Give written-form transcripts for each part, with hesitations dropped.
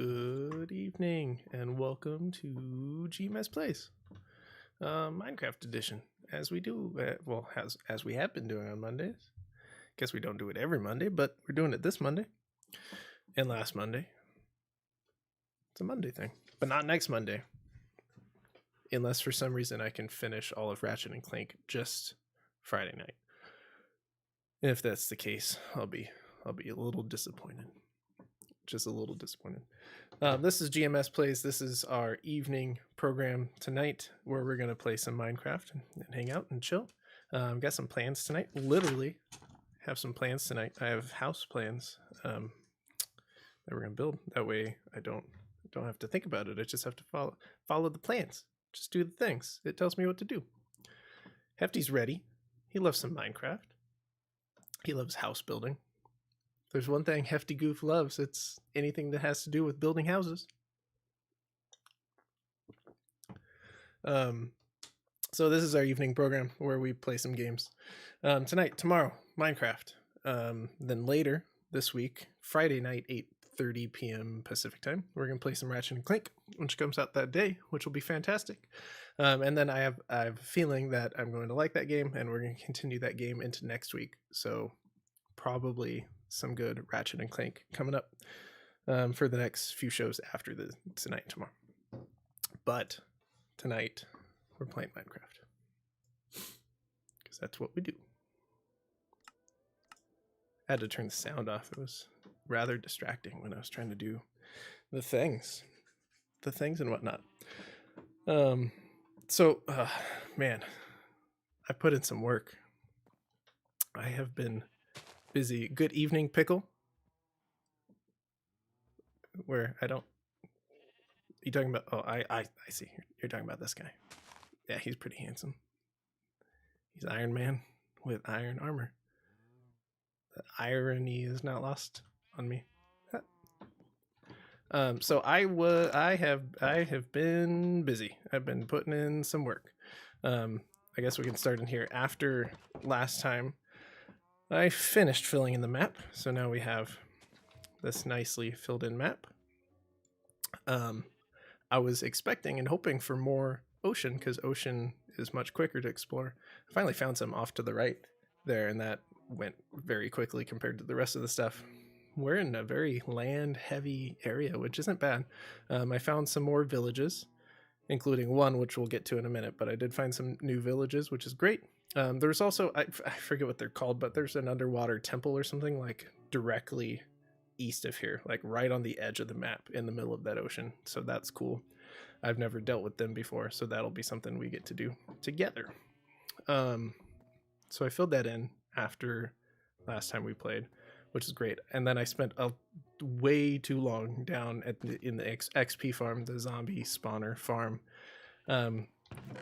Good evening and welcome to GMS Plays, Minecraft edition. As we do, as we have been doing on Mondays. Guess we don't do it every Monday, but we're doing it this Monday and last Monday. It's a Monday thing, but not next Monday, unless for some reason I can finish all of Ratchet and Clank just Friday night. And if that's the case, I'll be a little disappointed. Just a little disappointed. This is GMS Plays. This is our evening program tonight where we're going to play some Minecraft and hang out and chill. Got some plans tonight. Literally have some plans tonight. I have house plans that we're going to build. That way I don't have to think about it. I just have to follow the plans. Just do the things. It tells me what to do. Hefty's ready. He loves some Minecraft. He loves house building. There's one thing Hefty Goof loves. It's anything that has to do with building houses. So this is our evening program where we play some games. Tomorrow, Minecraft. Then later this week, Friday night, 8:30 p.m. Pacific time, we're going to play some Ratchet and Clank, which comes out that day, which will be fantastic. And then I have a feeling that I'm going to like that game, and we're going to continue that game into next week. So probably some good Ratchet and Clank coming up for the next few shows after tonight and tomorrow. But tonight we're playing Minecraft because that's what we do. I had to turn the sound off. It was rather distracting when I was trying to do the things and whatnot. Man, I put in some work. I have been busy. Good evening, Pickle. Where I don't. You talking about? Oh, I see. You're talking about this guy. Yeah, he's pretty handsome. He's Iron Man with iron armor. The irony is not lost on me. So I have been busy. I've been putting in some work. I guess we can start in here. After last time, I finished filling in the map, so now we have this nicely filled in map. I was expecting and hoping for more ocean, because ocean is much quicker to explore. I finally found some off to the right there, and that went very quickly compared to the rest of the stuff. We're in a very land-heavy area, which isn't bad. I found some more villages, including one which we'll get to in a minute, but I did find some new villages, which is great. There's also, I forget what they're called, but there's an underwater temple or something like directly east of here, like right on the edge of the map in the middle of that ocean. So that's cool. I've never dealt with them before, so that'll be something we get to do together. So I filled that in after last time we played, which is great. And then I spent way too long down in the XP farm, the zombie spawner farm,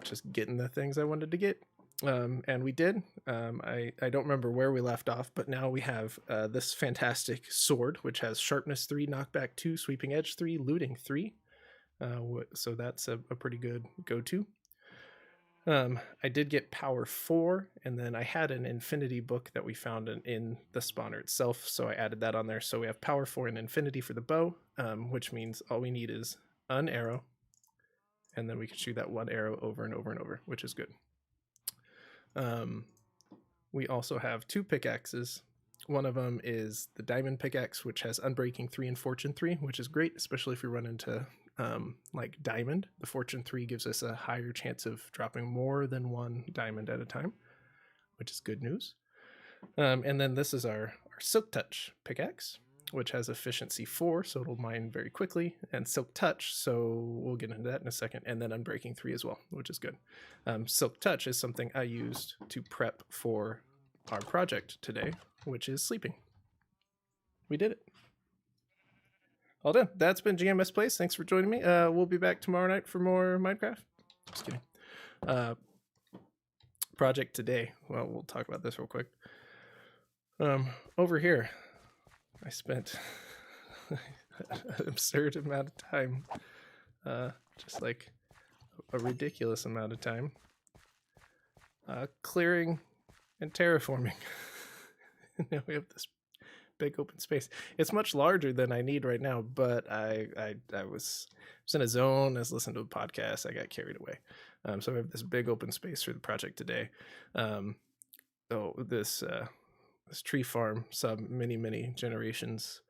just getting the things I wanted to get. And we did. I don't remember where we left off, but now we have this fantastic sword, which has sharpness 3, knockback 2, sweeping edge 3, looting 3. So that's a pretty good go-to. I did get power 4, and then I had an infinity book that we found in the spawner itself, so I added that on there. So we have power 4 and infinity for the bow, which means all we need is an arrow, and then we can shoot that one arrow over and over and over, which is good. We also have 2 pickaxes. One of them is the diamond pickaxe, which has unbreaking 3 and fortune 3, which is great, especially if we run into like diamond. The fortune 3 gives us a higher chance of dropping more than 1 diamond at a time, which is good news. And then this is our silk touch pickaxe, which has efficiency 4, so it'll mine very quickly, and silk touch, so we'll get into that in a second, and then unbreaking 3 as well, which is good. Silk touch is something I used to prep for our project today, which is sleeping. We did it. All done. That's been GMS Plays. Thanks for joining me. We'll be back tomorrow night for more Minecraft. Just kidding. Project today. Well, we'll talk about this real quick. Over here, I spent an absurd amount of time, just like a ridiculous amount of time, clearing and terraforming. And now we have this big open space. It's much larger than I need right now, but I was in a zone. I was listening to a podcast. I got carried away. So I have this big open space for the project today. This tree farm sub many generations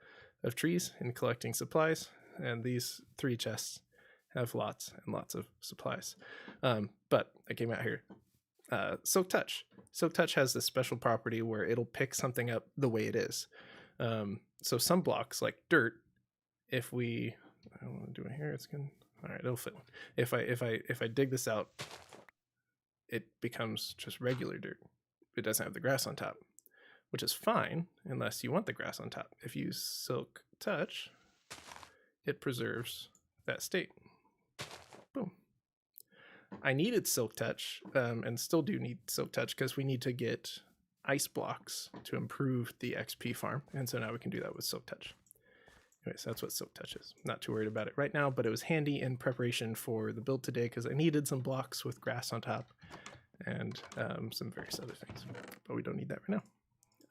of trees and collecting supplies, and these 3 chests have lots and lots of supplies. But I came out here. Silk Touch. Silk Touch has this special property where it'll pick something up the way it is. So some blocks, like dirt, I don't want to do it here. It's gonna. All right, it'll fit. If I dig this out, it becomes just regular dirt. It doesn't have the grass on top, which is fine unless you want the grass on top. If you use Silk Touch, it preserves that state. Boom. I needed Silk Touch, and still do need Silk Touch, because we need to get ice blocks to improve the XP farm, and so now we can do that with Silk Touch. Anyways, that's what Silk Touch is. Not too worried about it right now, but it was handy in preparation for the build today, because I needed some blocks with grass on top and some various other things, but we don't need that right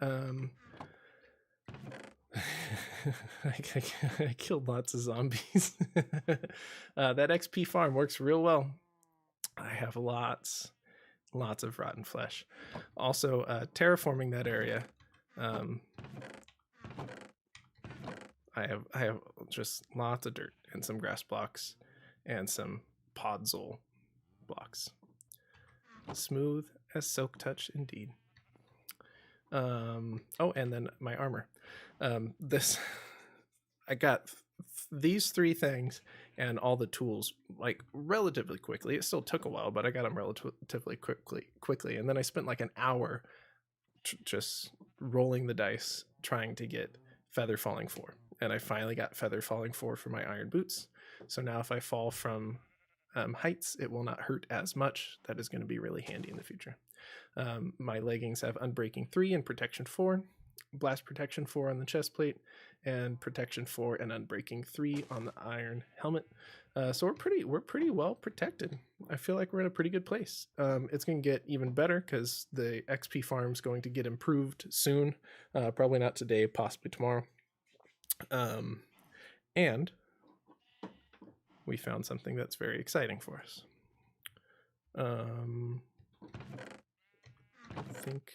now. I killed lots of zombies. That XP farm works real well. I have lots of rotten flesh. Also, terraforming that area, I have just lots of dirt and some grass blocks and some podzol blocks. Smooth as Silk Touch indeed. Oh, and then my armor. I got these 3 things and all the tools like relatively quickly. It still took a while, but I got them relatively quickly. And then I spent like an hour just rolling the dice trying to get Feather Falling 4. And I finally got Feather Falling 4 for my iron boots. So now if I fall from heights, it will not hurt as much. That is going to be really handy in the future. My leggings have Unbreaking 3 and Protection 4, Blast Protection 4 on the chest plate, and Protection 4 and Unbreaking 3 on the iron helmet. So we're pretty well protected. I feel like we're in a pretty good place. It's going to get even better because the XP farm is going to get improved soon. Probably not today, possibly tomorrow. And we found something that's very exciting for us. I think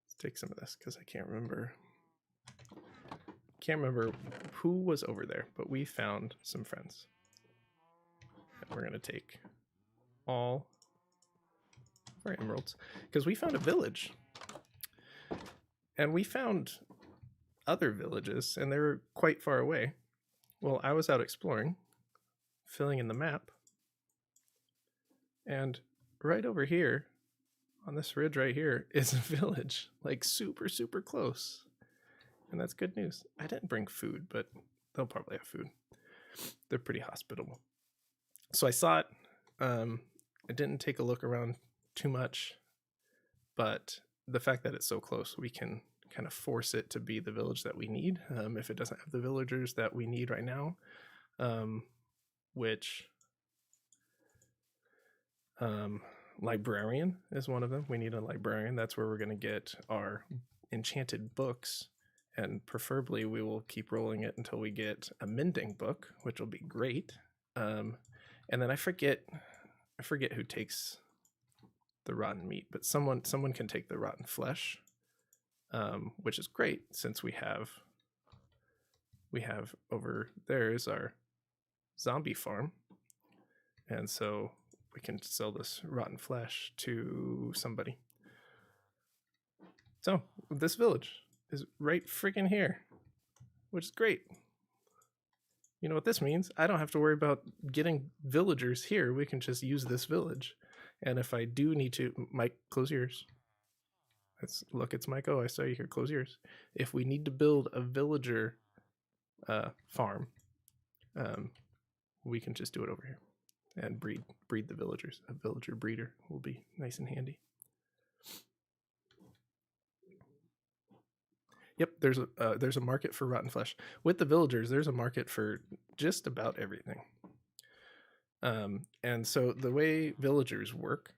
let's take some of this because I can't remember who was over there, but we found some friends. And we're gonna take all of our emeralds because we found a village, and we found other villages, and they were quite far away. Well, I was out exploring, filling in the map, and right over here on this ridge right here is a village, like super close, and that's good news. I didn't bring food, but they'll probably have food. They're pretty hospitable. So I saw it. I didn't take a look around too much, but the fact that it's so close, we can kind of force it to be the village that we need. If it doesn't have the villagers that we need right now, which librarian is one of them. We need a librarian. That's where we're going to get our enchanted books, and preferably we will keep rolling it until we get a mending book, which will be great. And then I forget who takes the rotten meat, but someone can take the rotten flesh, which is great since we have over there is our zombie farm, and so we can sell this rotten flesh to somebody. So this village is right freaking here, which is great. You know what this means? I don't have to worry about getting villagers here. We can just use this village. And if I do need to, Mike, close your ears. Look, it's Mike. Oh, I saw you here. Close your ears. If we need to build a villager farm, we can just do it over here and breed the villagers. A villager breeder will be nice and handy. Yep, there's a market for rotten flesh. With the villagers, there's a market for just about everything. And so the way villagers work,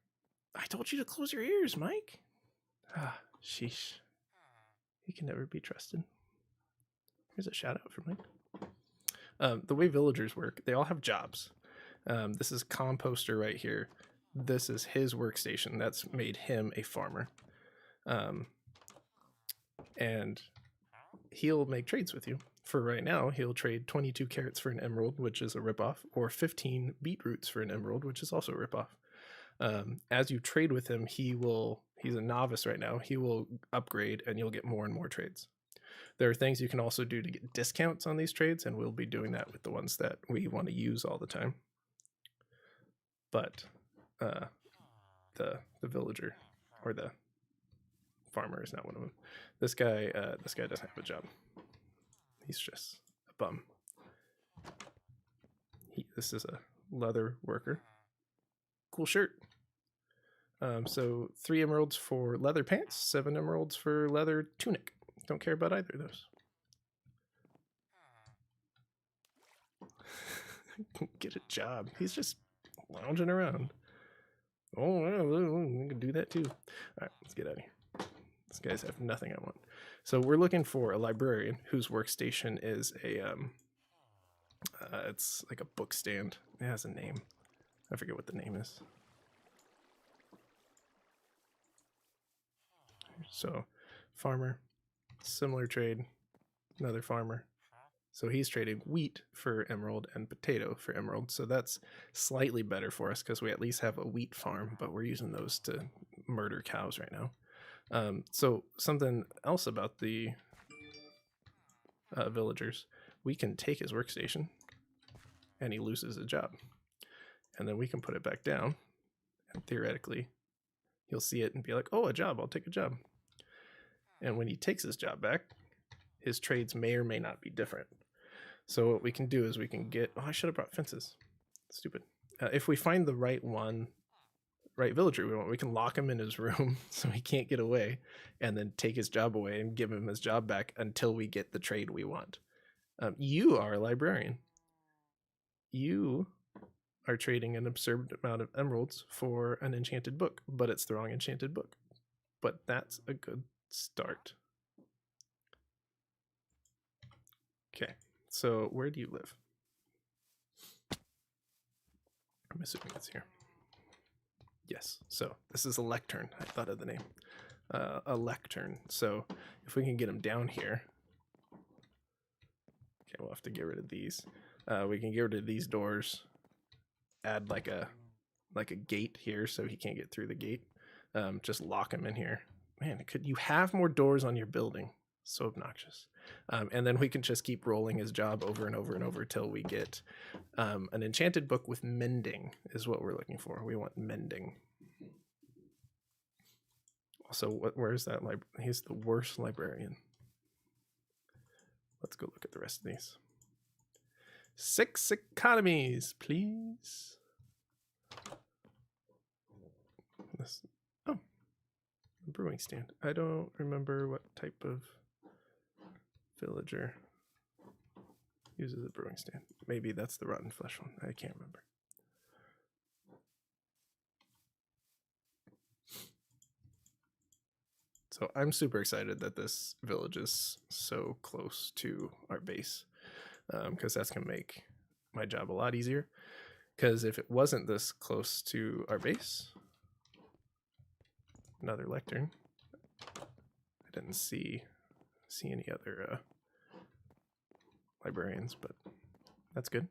I told you to close your ears, Mike. Ah, sheesh. He can never be trusted. Here's a shout out for Mike. The way villagers work, they all have jobs. This is Composter right here. This is his workstation. That's made him a farmer. And he'll make trades with you. For right now, he'll trade 22 carrots for an emerald, which is a ripoff, or 15 beetroots for an emerald, which is also a ripoff. As you trade with him, he's a novice right now. He will upgrade and you'll get more and more trades. There are things you can also do to get discounts on these trades, and we'll be doing that with the ones that we want to use all the time. But the villager or the farmer is not one of them. This guy doesn't have a job. He's just a bum. This is a leather worker. Cool shirt. So 3 emeralds for leather pants, 7 emeralds for leather tunic. Don't care about either of those. Get a job. He's just lounging around. Oh, we can do that too. All right, let's get out of here. These guys have nothing I want. So we're looking for a librarian whose workstation is a it's like a book stand. It has a name. I forget what the name is. So farmer, similar trade, another farmer. So he's trading wheat for emerald and potato for emerald. So that's slightly better for us because we at least have a wheat farm, but we're using those to murder cows right now. So something else about the villagers, we can take his workstation and he loses a job. And then we can put it back down and theoretically he'll see it and be like, oh, a job, I'll take a job. And when he takes his job back, his trades may or may not be different. So what we can do is we can get, oh, I should have brought fences. Stupid. If we find the right villager we want, we can lock him in his room so he can't get away and then take his job away and give him his job back until we get the trade we want. You are a librarian. You are trading an absurd amount of emeralds for an enchanted book, but it's the wrong enchanted book. But that's a good start. Okay, so where do you live? I'm assuming it's here. Yes, so this is a lectern. I thought of the name. A lectern. So if we can get him down here. Okay, we'll have to get rid of these. We can get rid of these doors. Add like a gate here so he can't get through the gate. Just lock him in here. Man, could you have more doors on your building? So obnoxious. And then we can just keep rolling his job over and over and over till we get an enchanted book with mending is what we're looking for. We want mending. Also, where is that? He's the worst librarian. Let's go look at the rest of these. 6 economies, please. Oh, a brewing stand. I don't remember what type of villager uses a brewing stand. Maybe that's the rotten flesh one. I can't remember. So I'm super excited that this village is so close to our base, because that's going to make my job a lot easier. Because if it wasn't this close to our base, another lectern, I didn't see any other librarians, but that's good.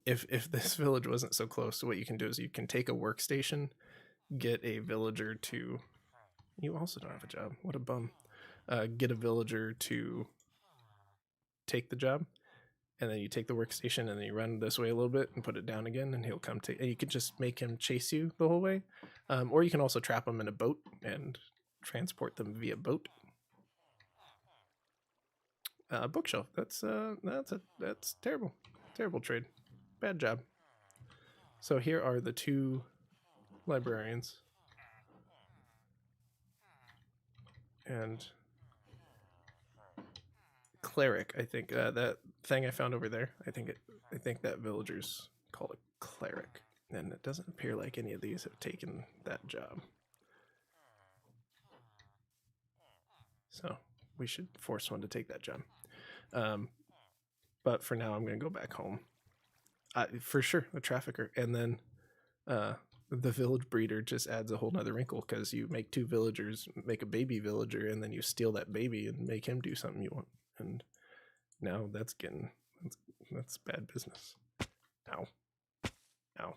If this village wasn't so close, what you can do is you can take a workstation, get a villager to, you also don't have a job, what a bum, get a villager to take the job, and then you take the workstation and then you run this way a little bit and put it down again, and he'll come take, and you can just make him chase you the whole way, or you can also trap him in a boat and transport them via boat. Bookshelf, that's terrible trade, bad job. So here are the 2 librarians, and cleric. I think that thing I found over there, I think that villagers call it cleric, and it doesn't appear like any of these have taken that job. So we should force one to take that job. But for now, I'm going to go back home. For sure, a trafficker. And then the village breeder just adds a whole nother wrinkle, because you make 2 villagers, make a baby villager, and then you steal that baby and make him do something you want. And now that's bad business. Ow. Ow.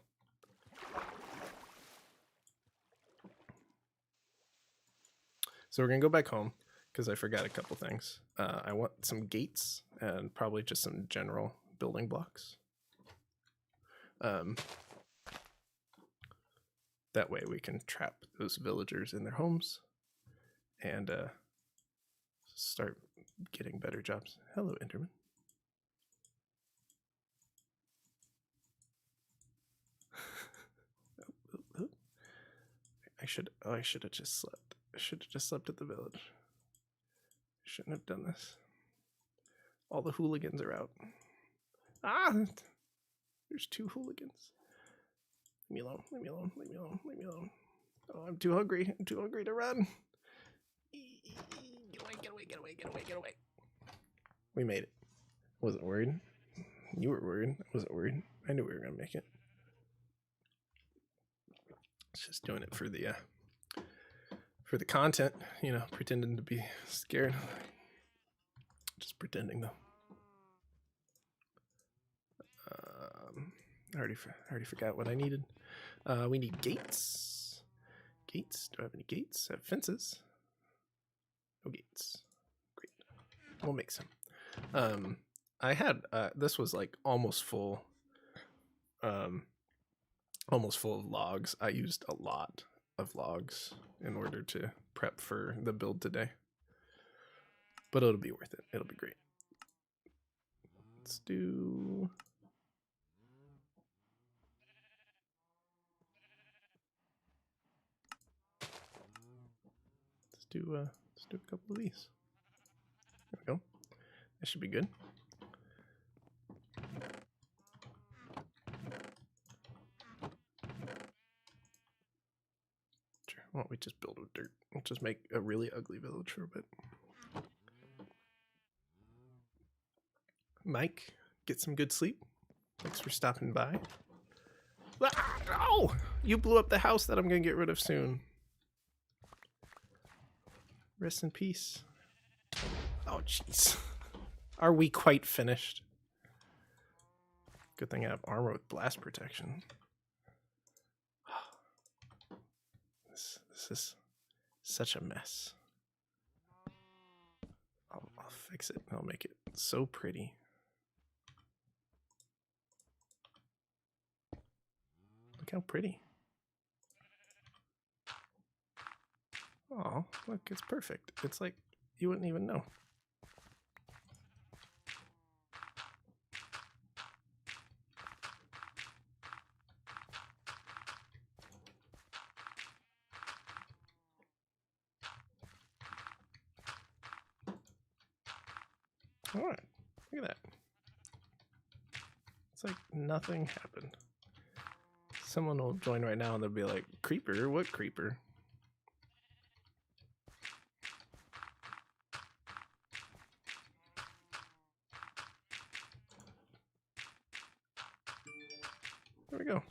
So we're going to go back home because I forgot a couple things. I want some gates and probably just some general building blocks. That way we can trap those villagers in their homes and start getting better jobs. Hello, Enderman. I should have just slept. I should have just slept at the village. I shouldn't have done this. All the hooligans are out. Ah! There's 2 hooligans. Leave me alone, leave me alone, leave me alone, leave me alone. Oh, I'm too hungry. I'm too hungry to run. Get away, get away, get away, get away, get away. We made it. Wasn't worried. You were worried. I wasn't worried. I knew we were going to make it. It's just doing it for the content, you know, pretending to be scared. Just pretending, though. I already forgot what I needed. We need gates. Gates. Do I have any gates? I have fences. No gates. Great. We'll make some. I had this was like almost full. Almost full of logs. I used a lot of logs in order to prep for the build today. But it'll be worth it. It'll be great. Let's do... Let's do a couple of these. There we go. That should be good. Sure. Why don't we just build with dirt? We'll just make a really ugly village for a bit. Mike, get some good sleep. Thanks for stopping by. Oh! You blew up the house that I'm going to get rid of soon. Rest in peace. Oh, jeez. Are we quite finished? Good thing I have armor with blast protection. This is such a mess. I'll fix it. I'll make it so pretty. Look how pretty. Oh, look, it's perfect. It's like you wouldn't even know. All right, look at that. It's like nothing happened. Someone will join right now and they'll be like, creeper? What creeper? There we go.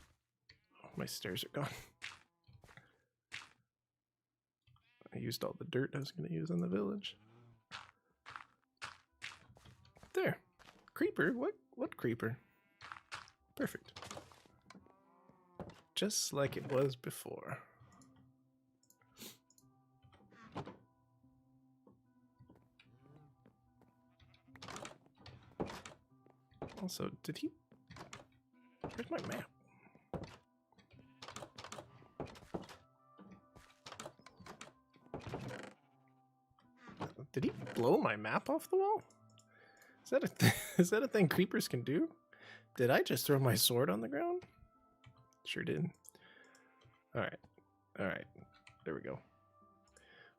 Oh, my stairs are gone. I used all the dirt I was going to use in the village. There. Creeper? What creeper? Perfect. Just like it was before. Also, did he... Where's my map? Did he blow my map off the wall? Is that a thing creepers can do? Did I just throw my sword on the ground? Sure did. All right. There we go.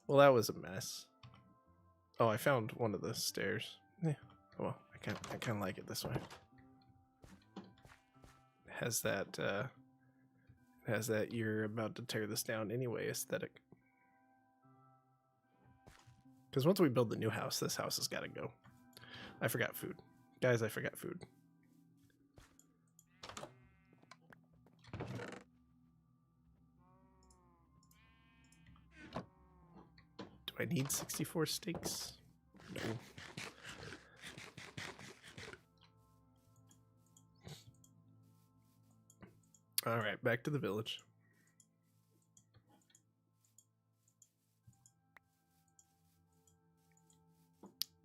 Well, that was a mess. Oh, I found one of the stairs. Yeah. Well, I kind of like it this way. Has that you're about to tear this down anyway aesthetic. Because once we build the new house, this house has got to go. I forgot food. Guys, I forgot food. Do I need 64 steaks? No. All right, back to the village.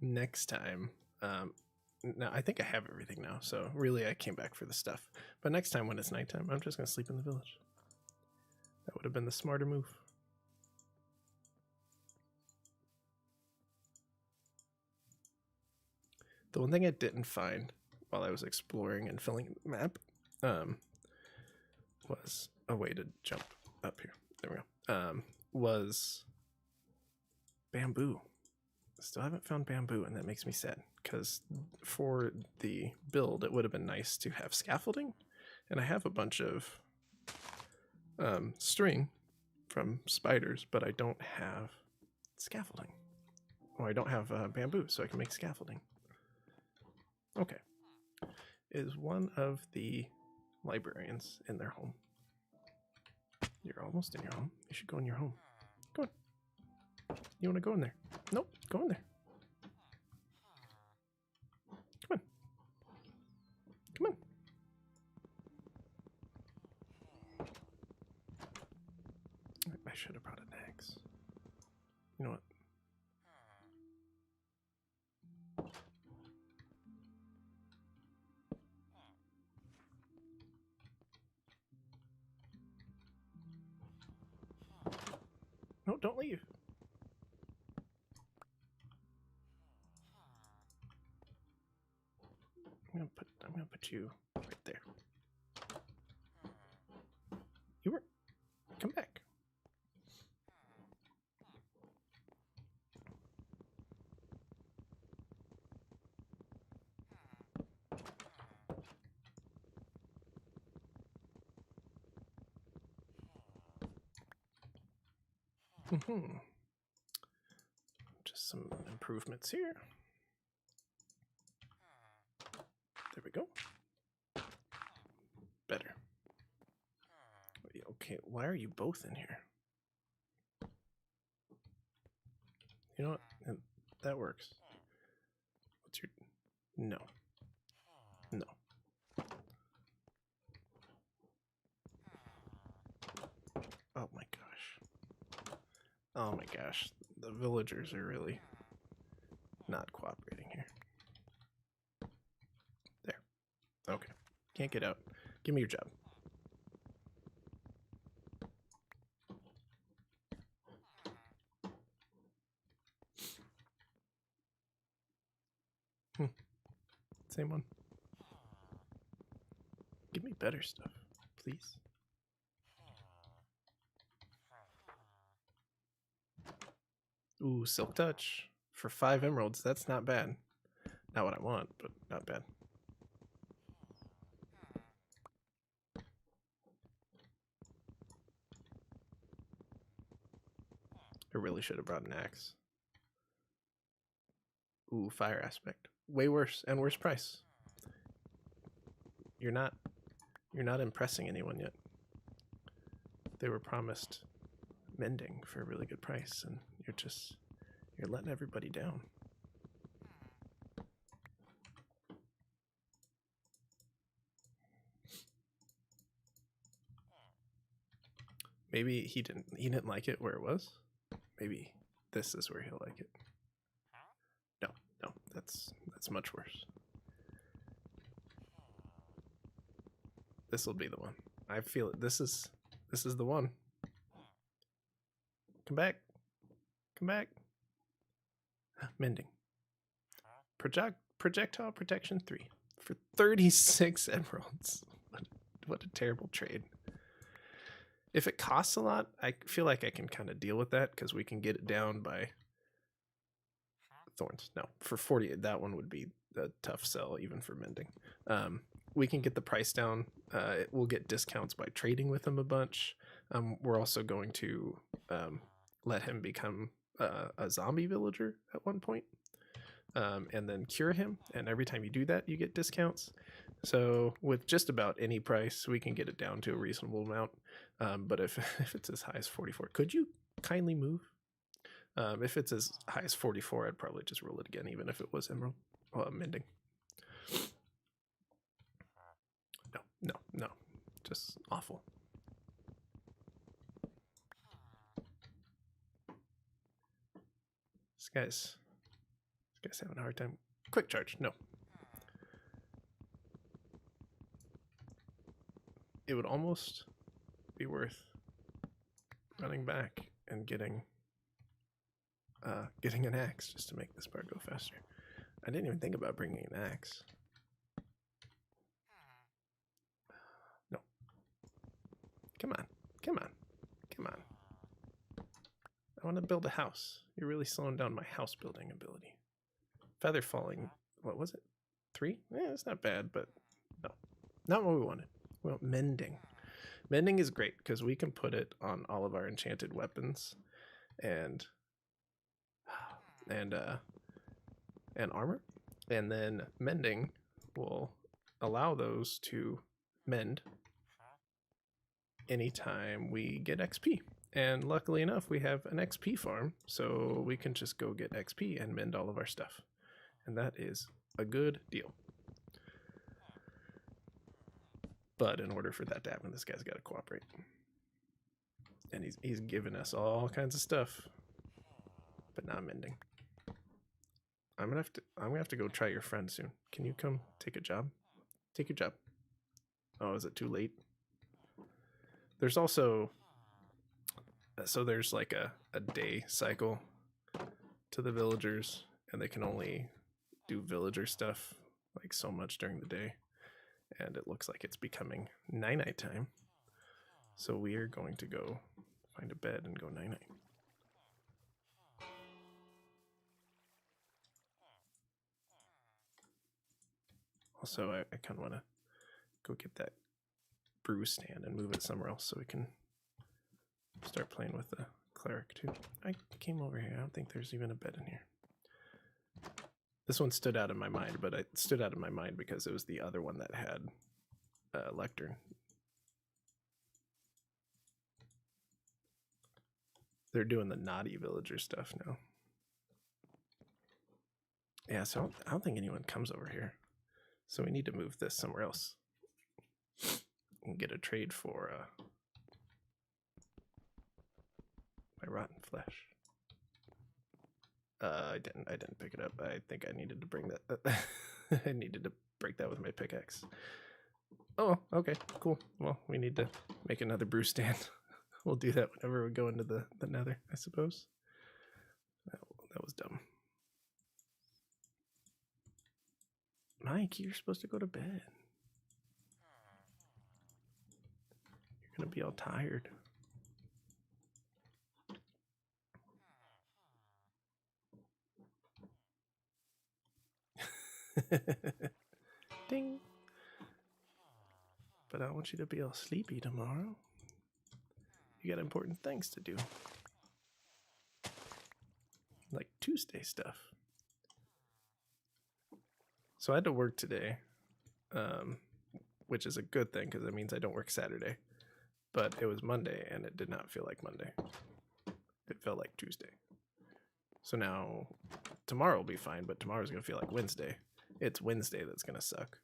Next time, no, I think I have everything now, so really I came back for the stuff. But next time when it's nighttime, I'm just going to sleep in the village. That would have been the smarter move. The one thing I didn't find while I was exploring and filling the map was a way to jump up here. There we go. Was bamboo. Still haven't found bamboo, and that makes me sad because for the build it would have been nice to have scaffolding, and I have a bunch of string from spiders, but I don't have scaffolding. Or I don't have bamboo, so I can make scaffolding. Okay. Is one of the librarians in their home? You're almost in your home. You should go in your home. Go on. You want to go in there? Nope. Go in there. Come on. Come on. I should have brought an axe. You know what? No, don't leave. I'm gonna put you right there. You were come back. Just some improvements here. There we go. Better. Okay, why are you both in here? You know what? That works. What's your... No. No. Oh my gosh. Oh my gosh. The villagers are really not cooperating here. There. Okay. Can't get out. Give me your job. Same one. Give me better stuff, please. Ooh, Silk Touch for 5 emeralds. That's not bad. Not what I want, but not bad. I really should have brought an axe. Ooh, fire aspect. Way worse and worse price. You're not impressing anyone yet. They were promised mending for a really good price, and you're letting everybody down. Maybe he didn't like it where it was. Maybe this is where he'll like it. No, that's much worse. This will be the one. I feel it. This is the one. Come back. Come back. Mending. Projectile protection 3 for 36 emeralds. What a terrible trade. If it costs a lot, I feel like I can kind of deal with that because we can get it down by thorns. No, for 40, that one would be a tough sell even for mending. We can get the price down. We'll get discounts by trading with him a bunch. We're also going to let him become a zombie villager at one point, and then cure him. And every time you do that, you get discounts. So with just about any price, we can get it down to a reasonable amount. But if it's as high as 44, could you kindly move? If it's as high as 44, I'd probably just roll it again, even if it was emerald mending. No, just awful. This guy's having a hard time. Quick charge, no. It would almost be worth running back and getting an axe just to make this part go faster. I didn't even think about bringing an axe. No. Come on. I want to build a house. You're really slowing down my house building ability. Feather falling, what was it? 3? Yeah, it's not bad, but no. Not what we wanted. Well, mending. Mending is great because we can put it on all of our enchanted weapons and armor. And then mending will allow those to mend anytime we get XP. And luckily enough, we have an XP farm, so we can just go get XP and mend all of our stuff. And that is a good deal. But in order for that to happen, this guy's got to cooperate. And he's giving us all kinds of stuff, but not mending. I'm gonna have to go try your friend soon. Can you come take a job? Take your job. Oh, is it too late? There's also there's like a day cycle to the villagers, and they can only do villager stuff like so much during the day. And it looks like it's becoming night time. So we are going to go find a bed and go night. Also, I kind of want to go get that brew stand and move it somewhere else so we can start playing with the cleric too. I came over here. I don't think there's even a bed in here. This one stood out in my mind, but it stood out in my mind because it was the other one that had lectern. They're doing the naughty villager stuff now. Yeah, so I don't think anyone comes over here. So we need to move this somewhere else and get a trade for my rotten flesh. I didn't pick it up. I think I needed to bring that. I needed to break that with my pickaxe. Oh, okay, cool. Well, we need to make another brew stand. We'll do that whenever we go into the nether, I suppose. That was dumb. Mike, you're supposed to go to bed. You're gonna be all tired. Ding. But I want you to be all sleepy tomorrow. You got important things to do. Like Tuesday stuff. So I had to work today, which is a good thing because it means I don't work Saturday. But it was Monday and it did not feel like Monday. It felt like Tuesday. So now tomorrow will be fine, but tomorrow's going to feel like Wednesday. It's Wednesday that's going to suck.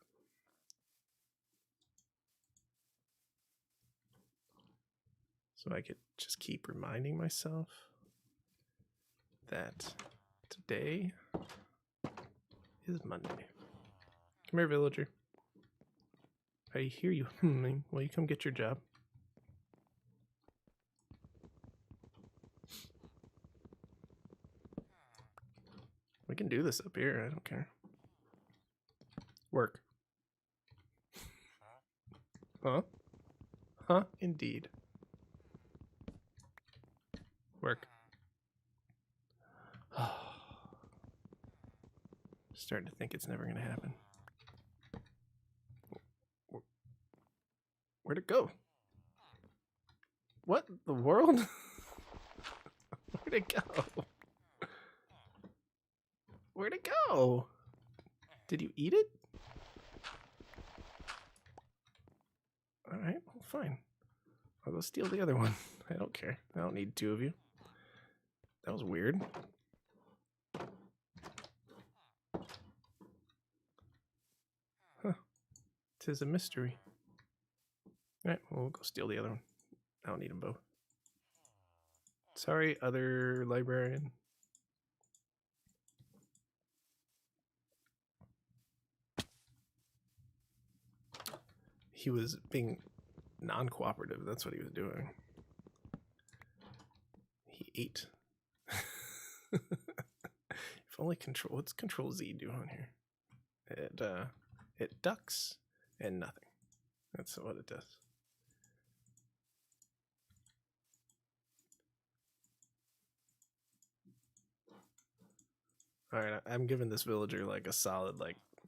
So I could just keep reminding myself that today is Monday. Come here, villager. I hear you humming. Will you come get your job? We can do this up here. I don't care. Work. Huh? Huh? Indeed. Work. Starting to think it's never going to happen. Where'd it go? What? The world? Where'd it go? Where'd it go? Did you eat it? Alright, well, fine. I'll go steal the other one. I don't care. I don't need two of you. That was weird. Huh. 'Tis a mystery. Alright, well, we'll go steal the other one. I don't need them both. Sorry, other librarian. He was being non-cooperative. That's what he was doing. He ate. If only control. What's Control Z do on here? It ducks and nothing. That's what it does. All right, I'm giving this villager like a solid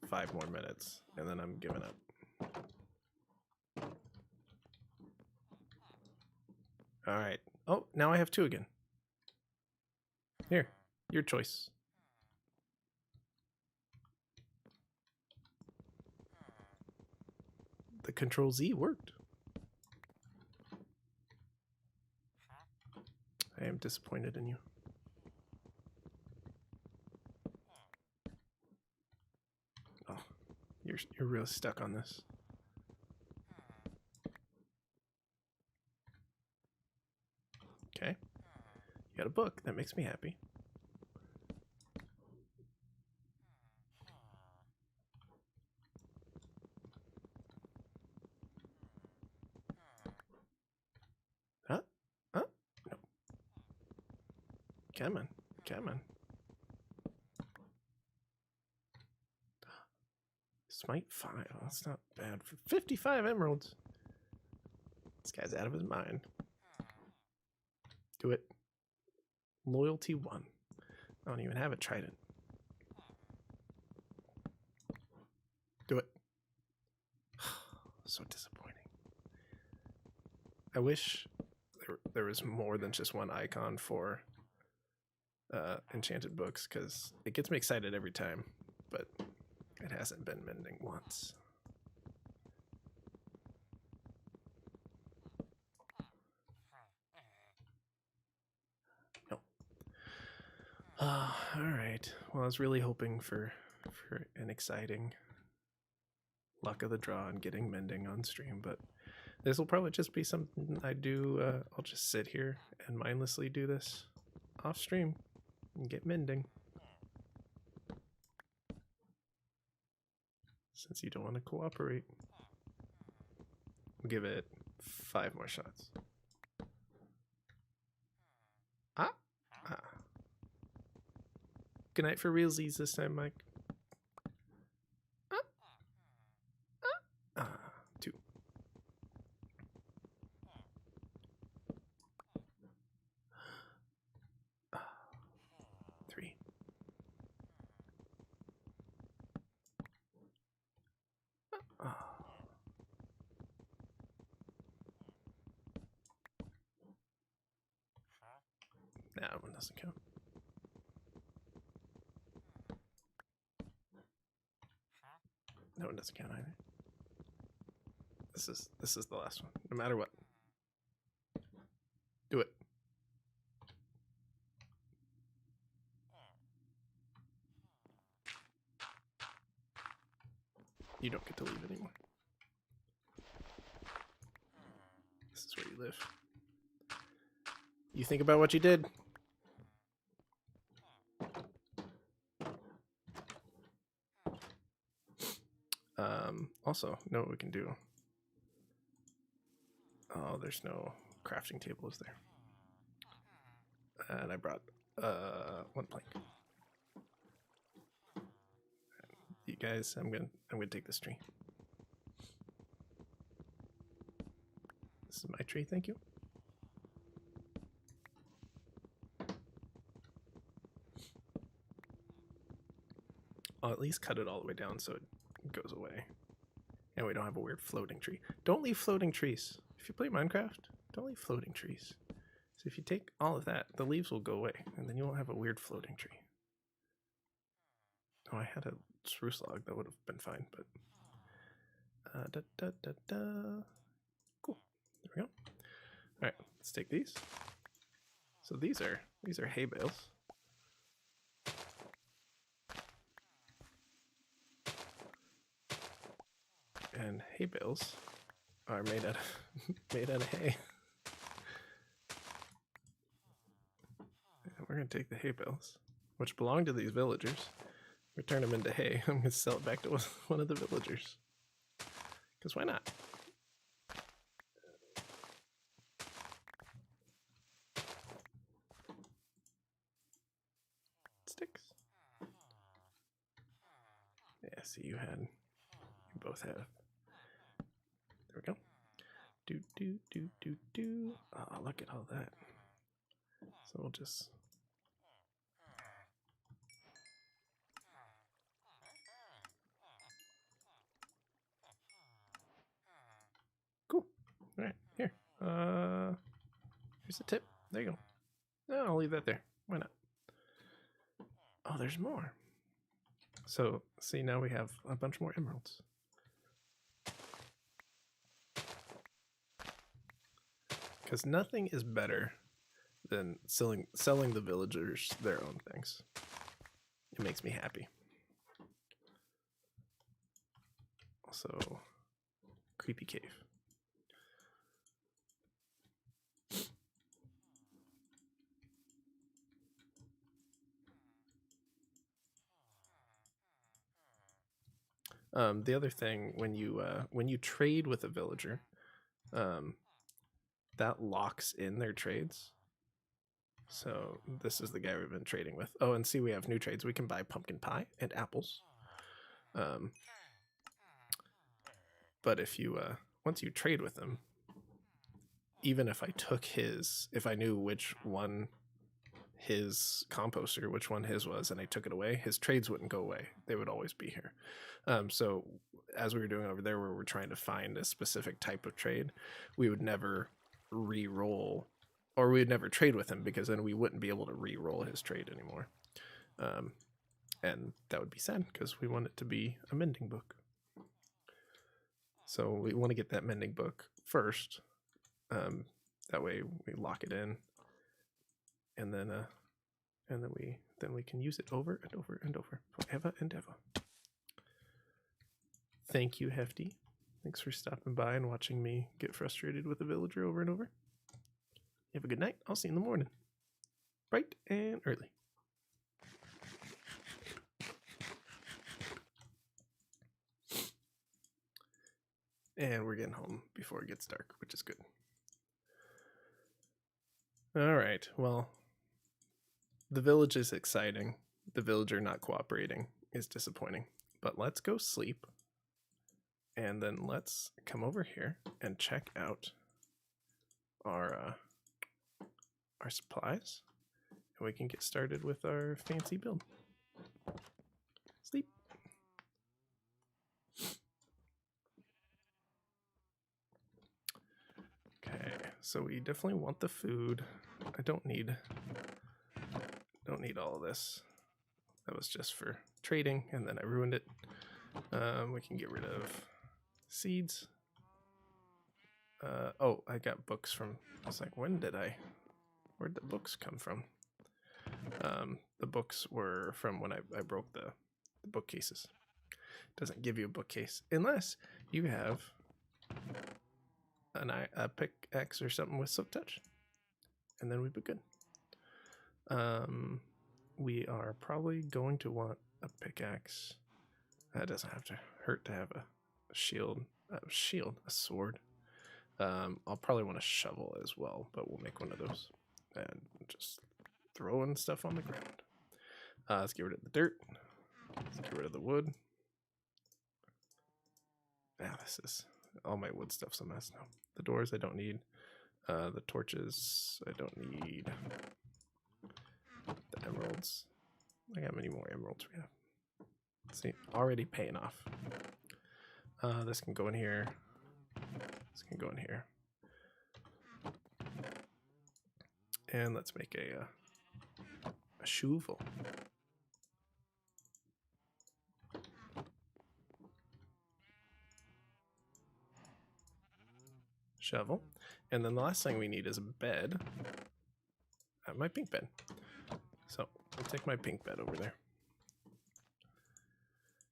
5 more minutes, and then I'm giving up. All right. Oh, now I have 2 again. Here, your choice. The Control Z worked. I am disappointed in you. Oh, you're real stuck on this. Okay. You got a book. That makes me happy. Huh? Huh? No. Come on. Come on. Smite 5. That's not bad for 55 emeralds. This guy's out of his mind. Do it. Loyalty 1. I don't even have a trident. Do it. So disappointing. I wish there was more than just one icon for enchanted books, because it gets me excited every time, but it hasn't been mending once. No. Alright. Well, I was really hoping for an exciting luck of the draw and getting mending on stream, but this will probably just be something I do. I'll just sit here and mindlessly do this off stream and get mending. Since you don't want to cooperate. We'll give it 5 more shots. Good night for realsies this time, Mike. 2. 3. That one doesn't count. That one doesn't count either. This is the last one, no matter what. Do it. You don't get to leave anymore. This is where you live. You think about what you did. Also, know what we can do. Oh, there's no crafting tables there. And I brought 1 plank. You guys, I'm gonna take this tree. This is my tree, thank you. I'll at least cut it all the way down so it goes away. And we don't have a weird floating tree. Don't leave floating trees. If you play Minecraft, don't leave floating trees. So if you take all of that, the leaves will go away, and then you won't have a weird floating tree. Oh, I had a spruce log. That would have been fine, but... Cool. There we go. Alright, let's take these. So these are hay bales. And hay bales are made out of hay. And we're gonna take the hay bales, which belong to these villagers. We turn them into hay. I'm gonna sell it back to one of the villagers. Because why not? Sticks. Yeah, see, you both have. There we go. Do. Oh, look at all that. So we'll just. Cool. All right, here. Here's the tip. There you go. No, I'll leave that there. Why not? Oh, there's more. So, see, now we have a bunch more emeralds. Because nothing is better than selling the villagers their own things. It makes me happy. Also, creepy cave. The other thing, when you trade with a villager, that locks in their trades. So this is the guy we've been trading with. Oh, and see, we have new trades. We can buy pumpkin pie and apples. But if you once you trade with him, even if I took if I knew which one his composter, which one his was, and I took it away, his trades wouldn't go away. They would always be here. So as we were doing over there, where we're trying to find a specific type of trade, we would never re-roll, or we would never trade with him, because then we wouldn't be able to re-roll his trade anymore. And that would be sad, because we want it to be a mending book. So we want to get that mending book first. That way we lock it in, and then we can use it over and over and over, forever and ever. Thank you, Hefty. Thanks for stopping by and watching me get frustrated with a villager over and over. You have a good night. I'll see you in the morning, bright and early. And we're getting home before it gets dark, which is good. All right, well, the village is exciting. The villager not cooperating is disappointing. But let's go sleep. And then let's come over here and check out our supplies. And we can get started with our fancy build. Sleep. Okay, so we definitely want the food. I don't need all of this. That was just for trading, and then I ruined it. We can get rid of seeds. Oh, I got books from. I was like, where'd the books come from? The books were from when I broke the bookcases. It doesn't give you a bookcase unless you have a pickaxe or something with silk touch, and then we'd be good. We are probably going to want a pickaxe. That doesn't have to hurt to have a sword. I'll probably want a shovel as well, but we'll make one of those and just throwing stuff on the ground. Let's get rid of the dirt. Let's get rid of the wood. This is all my wood stuff's a mess now. The doors I don't need. The torches I don't need. The emeralds. Look how many more emeralds we have. See, already paying off. This can go in here. This can go in here. And let's make a shovel. shovel. And then the last thing we need is a bed. My pink bed. So I'll take my pink bed over there.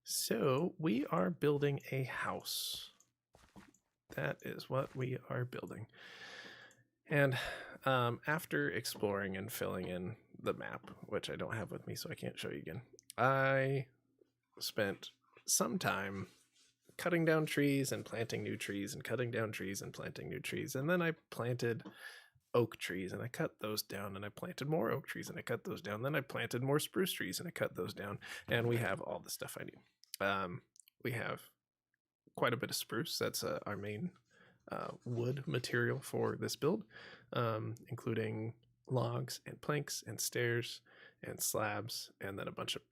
So we are building a house. That is what we are building. And after exploring and filling in the map, which I don't have with me, so I can't show you again, I spent some time cutting down trees and planting new trees and cutting down trees and planting new trees. And then I planted oak trees and I cut those down, and I planted more oak trees and I cut those down. Then I planted more spruce trees and I cut those down. And we have all the stuff I need. We have quite a bit of spruce. That's our main wood material for this build, including logs and planks and stairs and slabs, and then a bunch of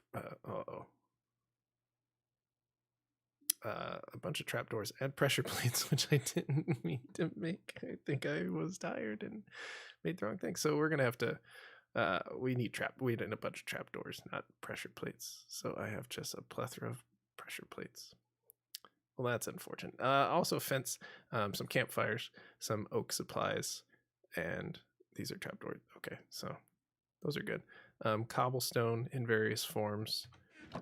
trapdoors and pressure plates, which I didn't mean to make. I think I was tired and made the wrong thing. So we're gonna have to. We need a bunch of trapdoors, not pressure plates. So I have just a plethora of pressure plates. Well, that's unfortunate. Also fence, some campfires, some oak supplies, and these are trapdoors. Okay, so those are good. Cobblestone in various forms.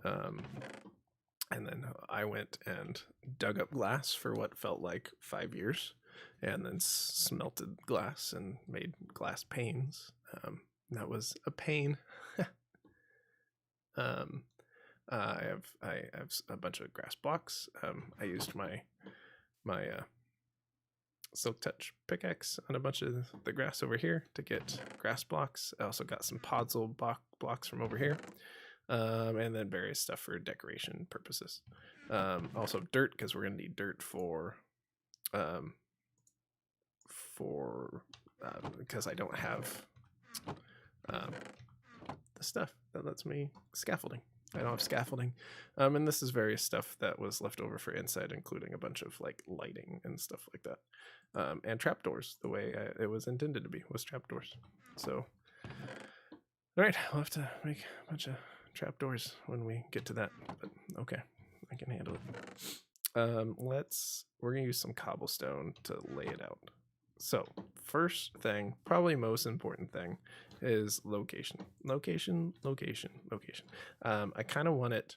And then I went and dug up glass for what felt like 5 years, and then smelted glass and made glass panes. That was a pain. I have a bunch of grass blocks. I used my Silk Touch pickaxe on a bunch of the grass over here to get grass blocks. I also got some podzol blocks from over here. And then various stuff for decoration purposes. Also dirt, because we're gonna need dirt because I don't have the stuff that lets me scaffolding. I don't have scaffolding. And this is various stuff that was left over for inside, including a bunch of like lighting and stuff like that. And trapdoors, the way it was intended to be, was trapdoors. So, all right, I'll have to make a bunch of trapdoors when we get to that, but okay, I can handle it. We're gonna use some cobblestone to lay it out. So first thing, probably most important thing, is location. I kind of want it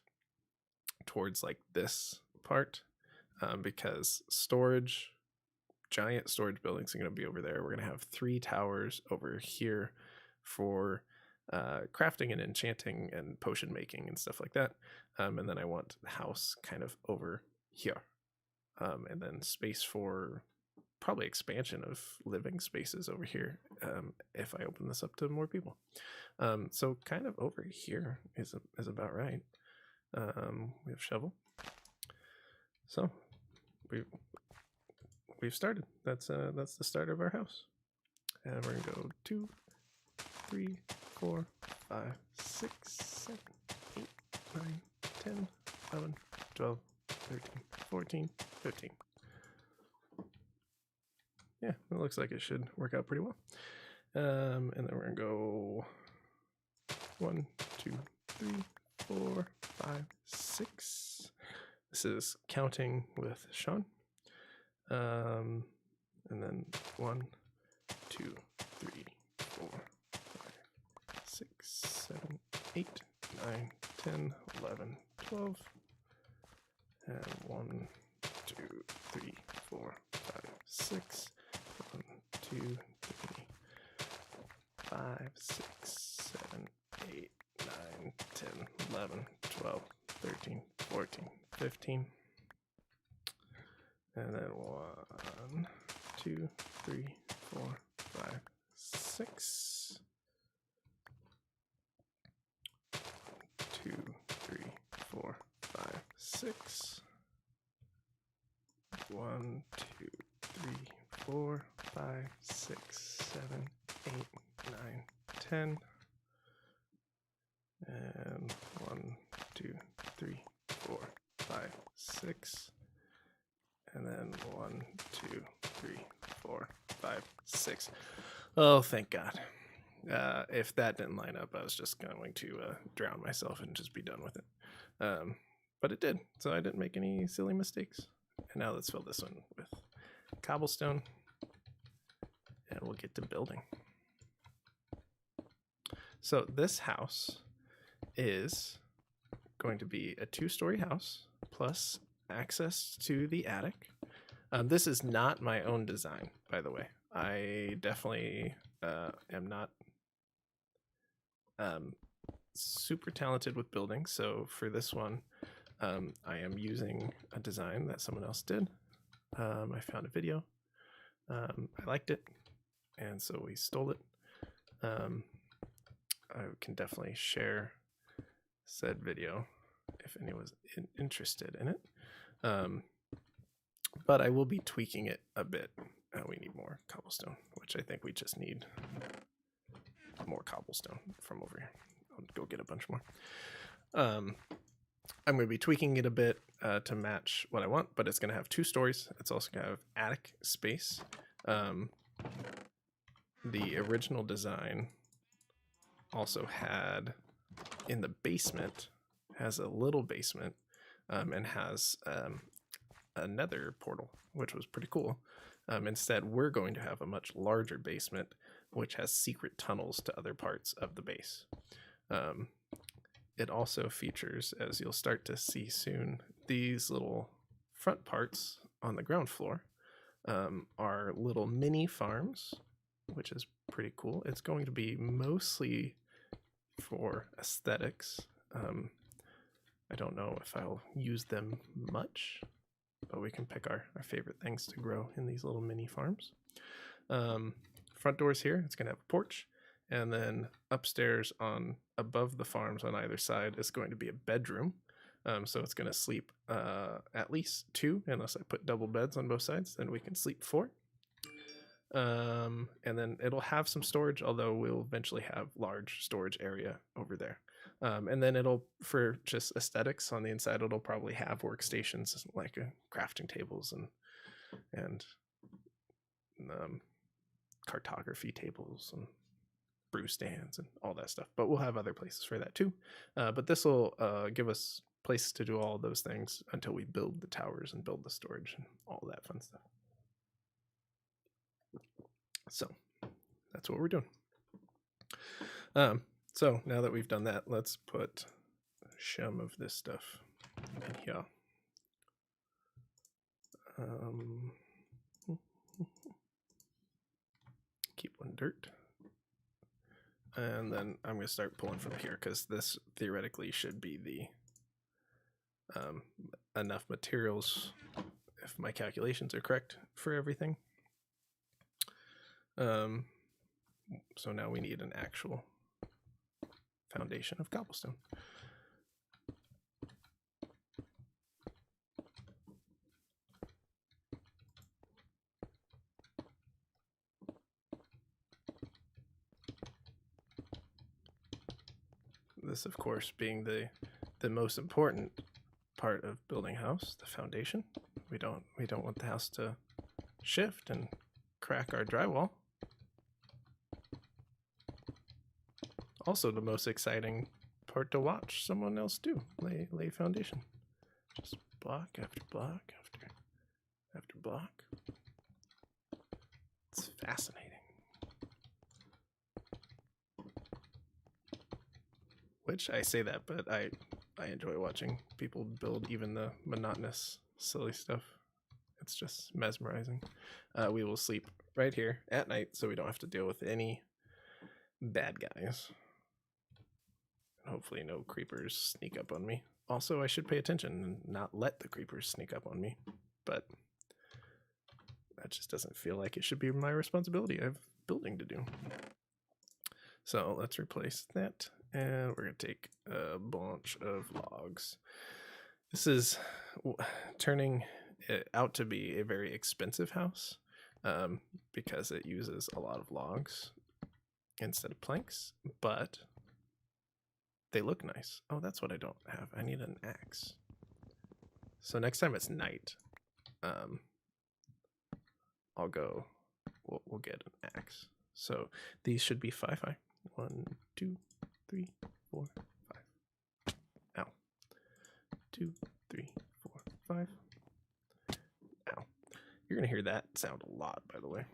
towards like this part, because giant storage buildings are going to be over there. We're going to have 3 towers over here for crafting and enchanting and potion making and stuff like that. And then I want the house kind of over here. And then space for probably expansion of living spaces over here, if I open this up to more people. So kind of over here is about right. We have shovel. So we've started. That's the start of our house. And we're gonna go 2, 3, 4, 5, 6, 7, 8, 9, 10, 11, 12, 13, 14, 15. Yeah, it looks like it should work out pretty well. And then we're gonna go 1, 2, 3, 4, 5, 6. This is counting with Shawn. And then 1, 2, 3, 4, 5, 6, 7, 8, 9, 10, 11, 12. And 1, 2, 3, 4, 5, 6. 1, 2, 3, 5, 6, 7, 8, 9, 10, 11, 12, 13, 14, 15. And then 1, 2, 3, 4, 5, 6. 2, 3, 4, 5, 6. 1, 2, 3, 4, 5, 6, 7, 8, 9, 10. And 1, 2, 3, 4, 5, 6. And then 1, 2, 3, 4, 5, 6. Oh, thank God. If that didn't line up, I was just going to drown myself and just be done with it. But it did, so I didn't make any silly mistakes. And now let's fill this one with cobblestone. and we'll get to building. So this house is going to be a 2-story house plus access to the attic. This is not my own design, by the way. I definitely am not super talented with building, so for this one, I am using a design that someone else did. I found a video. I liked it, and so we stole it. I can definitely share said video if anyone's interested in it. But I will be tweaking it a bit. We need more cobblestone, which I think we just need more cobblestone from over here. I'll go get a bunch more. I'm going to be tweaking it a bit to match what I want, but it's going to have 2 stories. It's also going to have attic space. The original design also had in the basement, has a little basement, and has a nether portal, which was pretty cool. Instead, we're going to have a much larger basement, which has secret tunnels to other parts of the base. It also features, as you'll start to see soon, these little front parts on the ground floor are little mini farms, which is pretty cool. It's going to be mostly for aesthetics. I don't know if I'll use them much, but we can pick our favorite things to grow in these little mini farms. Front doors here, it's going to have a porch, and then upstairs on above the farms on either side is going to be a bedroom. So it's going to sleep at least 2, unless I put double beds on both sides, then we can sleep 4. And then it'll have some storage, although we'll eventually have large storage area over there. And then it'll, for just aesthetics on the inside, it'll probably have workstations like crafting tables and cartography tables and brew stands and all that stuff. But we'll have other places for that too. But this will give us places to do all those things until we build the towers and build the storage and all that fun stuff. So that's what we're doing. So now that we've done that, let's put some of this stuff in here. Keep one dirt. And then I'm going to start pulling from here because this theoretically should be the enough materials, if my calculations are correct, for everything. So now we need an actual foundation of cobblestone. This, of course, being the most important part of building a house, the foundation. We don't want the house to shift and crack our drywall. Also, the most exciting part to watch someone else do, lay foundation. Just block after block after block. It's fascinating. Which I say that, but I enjoy watching people build even the monotonous, silly stuff. It's just mesmerizing. We will sleep right here at night, so we don't have to deal with any bad guys. Hopefully no creepers sneak up on me. Also, I should pay attention and not let the creepers sneak up on me, but that just doesn't feel like it should be my responsibility. I have building to do. So let's replace that, and we're going to take a bunch of logs. This is turning it out to be a very expensive house because it uses a lot of logs instead of planks, but they look nice. Oh, that's what I don't have. I need an axe. So next time it's night, I'll go, we'll get an axe. So these should be 5 high. 1, 2, 3, 4, 5. Ow. 2, 3, 4, 5. Ow. You're going to hear that sound a lot, by the way.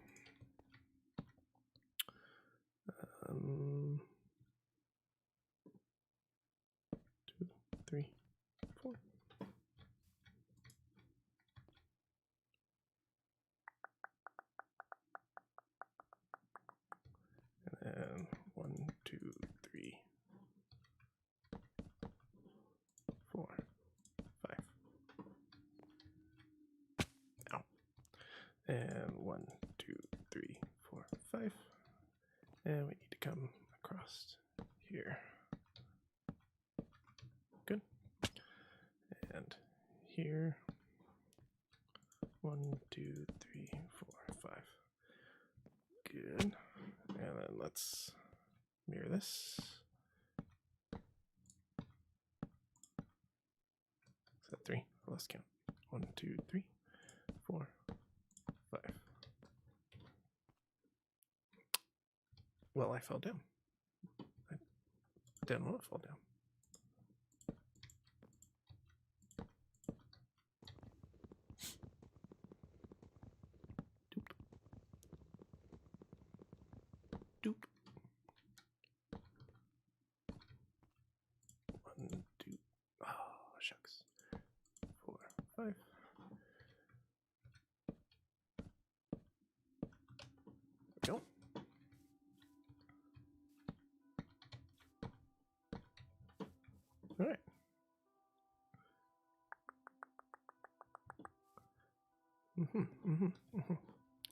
let's mirror this. Is that 3? Let's count. 1, 2, 3, 4, 5. Well, I fell down. I didn't want to fall down. Doop. 1, 2. Oh, shucks. 4, 5. There we go. All right.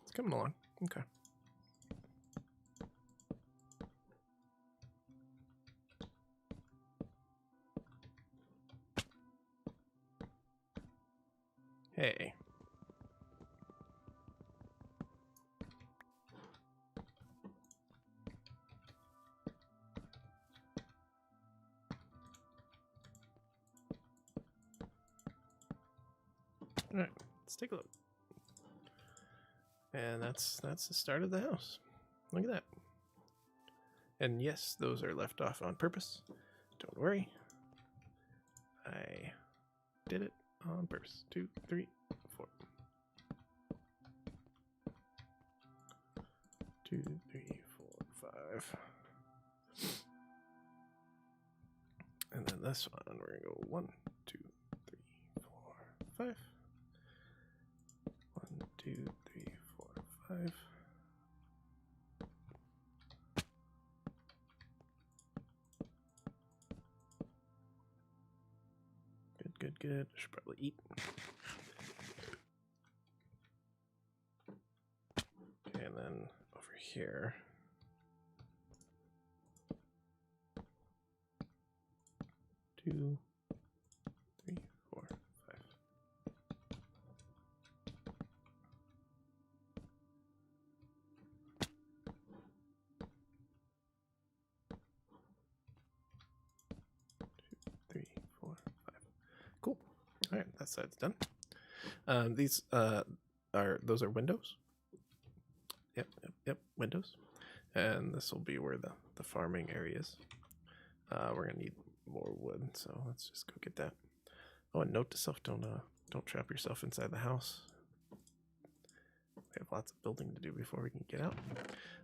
It's coming along. Okay. Hey. All right, let's take a look. And that's the start of the house. Look at that. And yes, those are left off on purpose. Don't worry. I did it on purpose. 2, 3, 4. 2, 3, 4, 5. And then this one, we're gonna go 1, 2, 3, 4, 5. 1, 2, 3, 4, 5. Good. I should probably eat. Okay, and then over here. 2, 3, 4, 5. Cool. All right, that side's done. These those are windows. Yep, windows. And this will be where the farming area is. We're gonna need more wood, so let's just go get that. Oh, and note to self: don't trap yourself inside the house. We have lots of building to do before we can get out.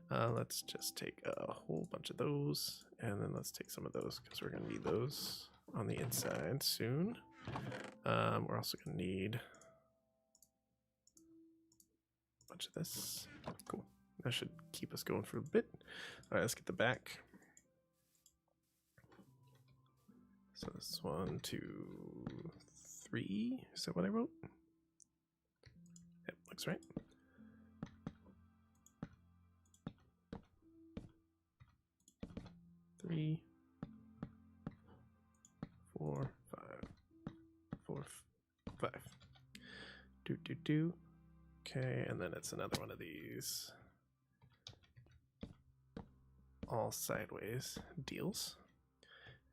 Let's just take a whole bunch of those, and then let's take some of those because we're gonna need those on the inside soon. We're also gonna need a bunch of this. Cool. That should keep us going for a bit. All right, let's get the back. So this is 1, 2, 3. Is that what I wrote? Yep, looks right. Three, 4, 5, 4, 5. Do. Okay, and then it's another one of these all sideways deals.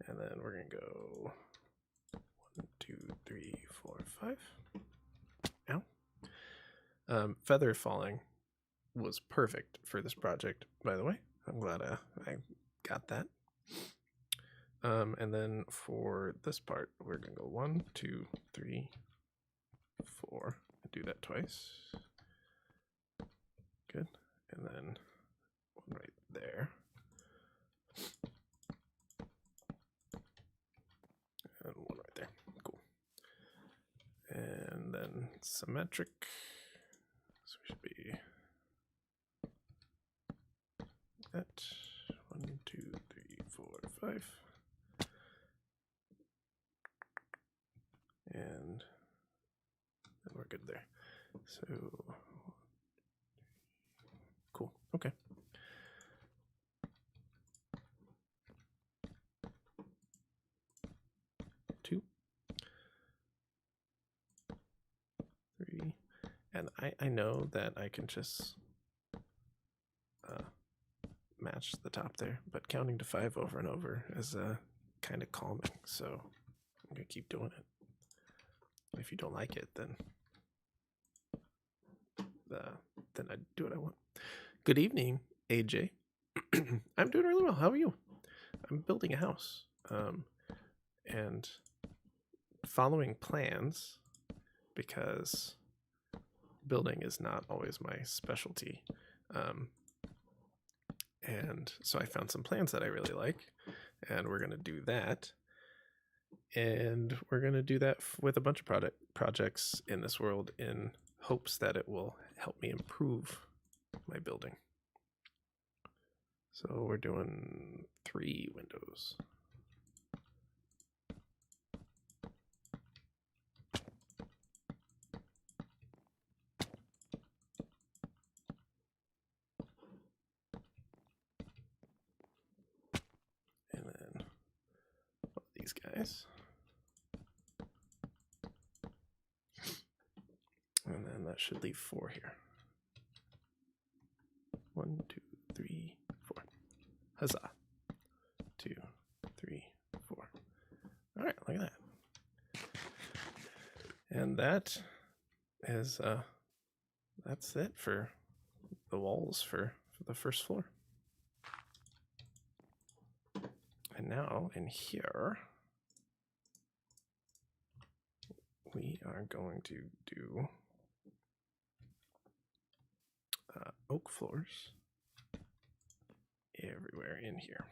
And then we're gonna go 1, 2, 3, 4, 5. Ow. Feather falling was perfect for this project, by the way. I'm glad I got that. And then for this part, we're gonna go 1, 2, 3, 4. Do that twice. Good. And then one right there. And one right there. Cool. And then symmetric. So we should be that. 1, 2, 3, 4, 5. And then we're good there. So cool. Okay. Two, 3, and I know that I can just match the top there, but counting to 5 over and over is kind of calming, so I'm gonna keep doing it. If you don't like it, then I do what I want. Good evening, AJ. I'm doing really well. How are you? I'm building a house, and following plans because building is not always my specialty. And so I found some plans that I really like, and we're going to do that. And we're going to do that with a bunch of projects in this world in hopes that it will help me improve my building. So we're doing 3 windows. And then these guys. And then that should leave 4 here. 1, 2, 3, 4. Huzzah. 2, 3, 4. All right, look at that. And that is that's it for the walls for the first floor. And now in here, we are going to do oak floors everywhere in here.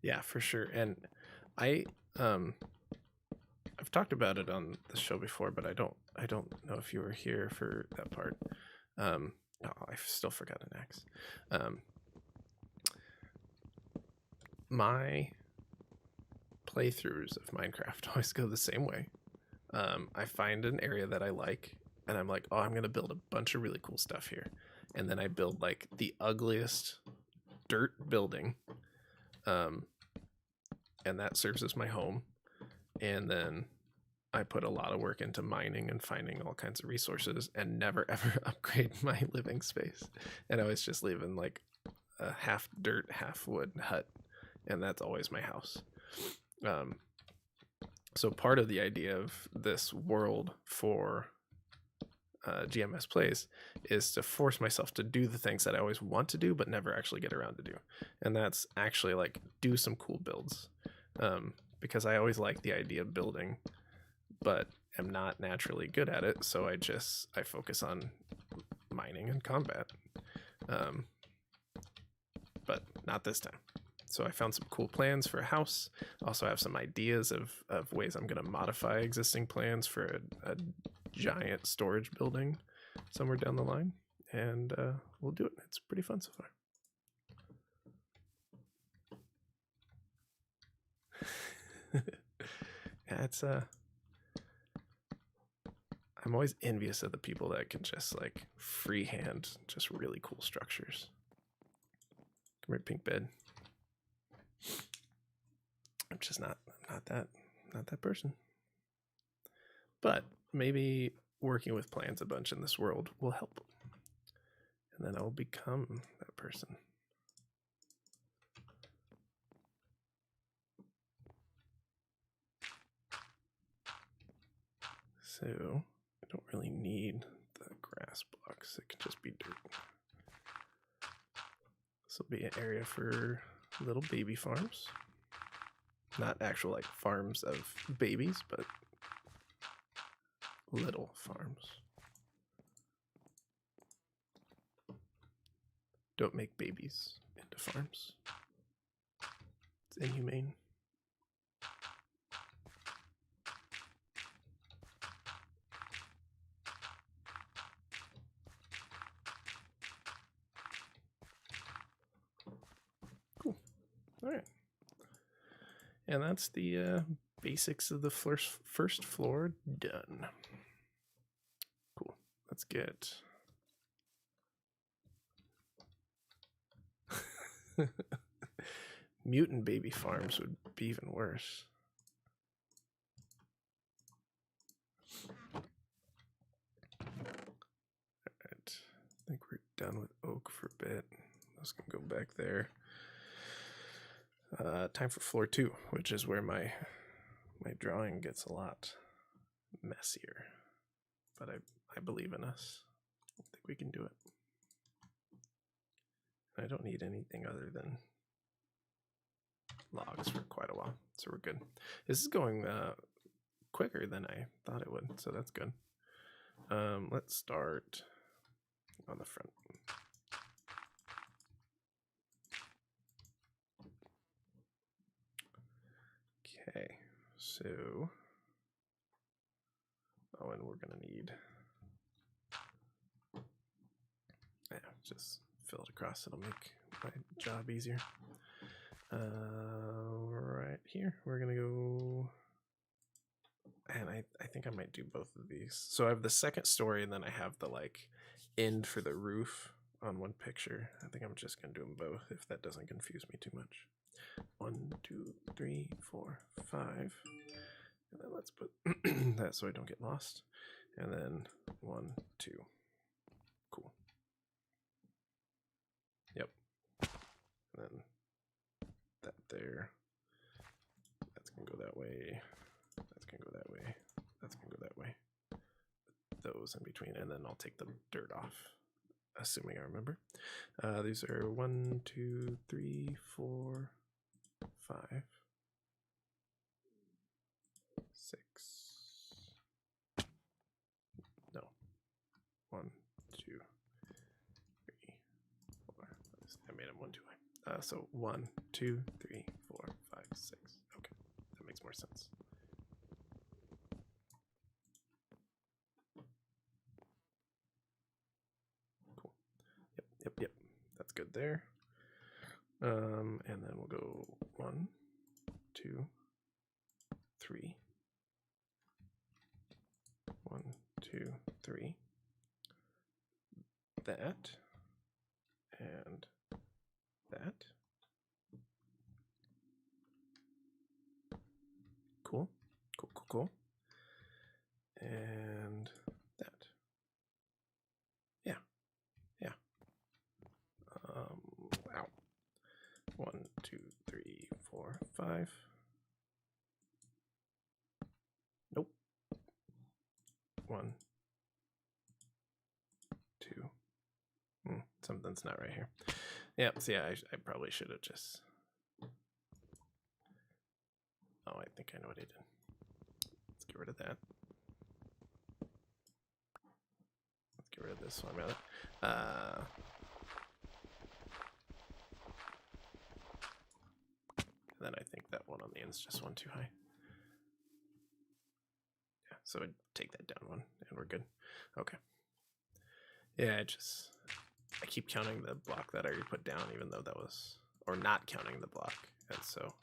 Yeah, for sure. And I've talked about it on the show before, but I don't know if you were here for that part. Oh, I still forgot an X. My playthroughs of Minecraft always go the same way. I find an area that I like, and I'm like, oh, I'm gonna build a bunch of really cool stuff here, and then I build like the ugliest dirt building, and that serves as my home. And then I put a lot of work into mining and finding all kinds of resources, and never ever upgrade my living space. And I always just live in like a half dirt, half wood hut, and that's always my house. So part of the idea of this world for GMS Plays is to force myself to do the things that I always want to do but never actually get around to do. And that's actually like do some cool builds, because I always like the idea of building but am not naturally good at it, so I focus on mining and combat, but not this time. So I found some cool plans for a house. Also have some ideas of ways I'm going to modify existing plans for a giant storage building somewhere down the line, and we'll do it. It's pretty fun so far. Yeah, it's I'm always envious of the people that can just like freehand just really cool structures. Come here, pink bed. I'm just not that person. But maybe working with plans a bunch in this world will help, and then I'll become that person. So I don't really need the grass blocks. It can just be dirt. This will be an area for little baby farms. Not actual like farms of babies, but little farms. Don't make babies into farms. It's inhumane. Cool. All right. And that's the basics of the first floor done. Cool. Let's get Mutant baby farms would be even worse. Alright, I think we're done with oak for a bit. Those can go back there. Time for floor 2, which is where my drawing gets a lot messier. But I believe in us. I think we can do it. I don't need anything other than logs for quite a while, so we're good. This is going quicker than I thought it would, so that's good. Let's start on the front. Okay, so and we're gonna need, just fill it across. It'll make my job easier. Right here, we're gonna go, and I think I might do both of these. So I have the second story, and then I have the like end for the roof on one picture. I think I'm just gonna do them both if that doesn't confuse me too much. 1, 2, 3, 4, 5. And then let's put that so I don't get lost. And then 1, 2. Cool. Yep. And then that there. That's gonna go that way. That's gonna go that way. That's gonna go that way. Those in between, and then I'll take the dirt off, assuming I remember. These are 1, 2, 3, 4, 5, 6. No. 1, 2, 3, 4. I made them 1 too high. So 1, 2, 3, 4, 5, 6. Okay, that makes more sense. Cool. Yep. That's good there. And then we'll go 1, 2, 3. 1, 2, 3. That and that. Cool. And that. Yeah. Wow. 1, 2, 3, 4, 5. Nope. 1, 2. Something's not right here. Yeah, see, I probably should have just... Oh, I think I know what I did. Let's get rid of that. Let's get rid of this one, rather. And then I think that one on the end is just 1 too high. Yeah, so I'd take that down 1, and we're good. Okay. Yeah, I keep counting the block that I already put down, even though that was, or not counting the block, and so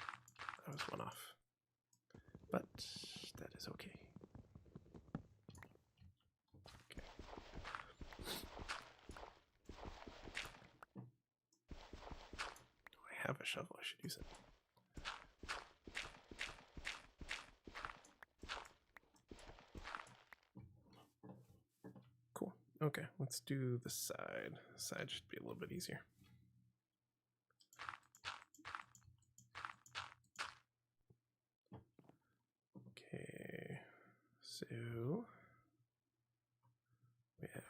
that was 1 off. But that is okay. Okay. I have a shovel, I should use it. Cool. Okay, let's do the side. The side should be a little bit easier. Okay, so we have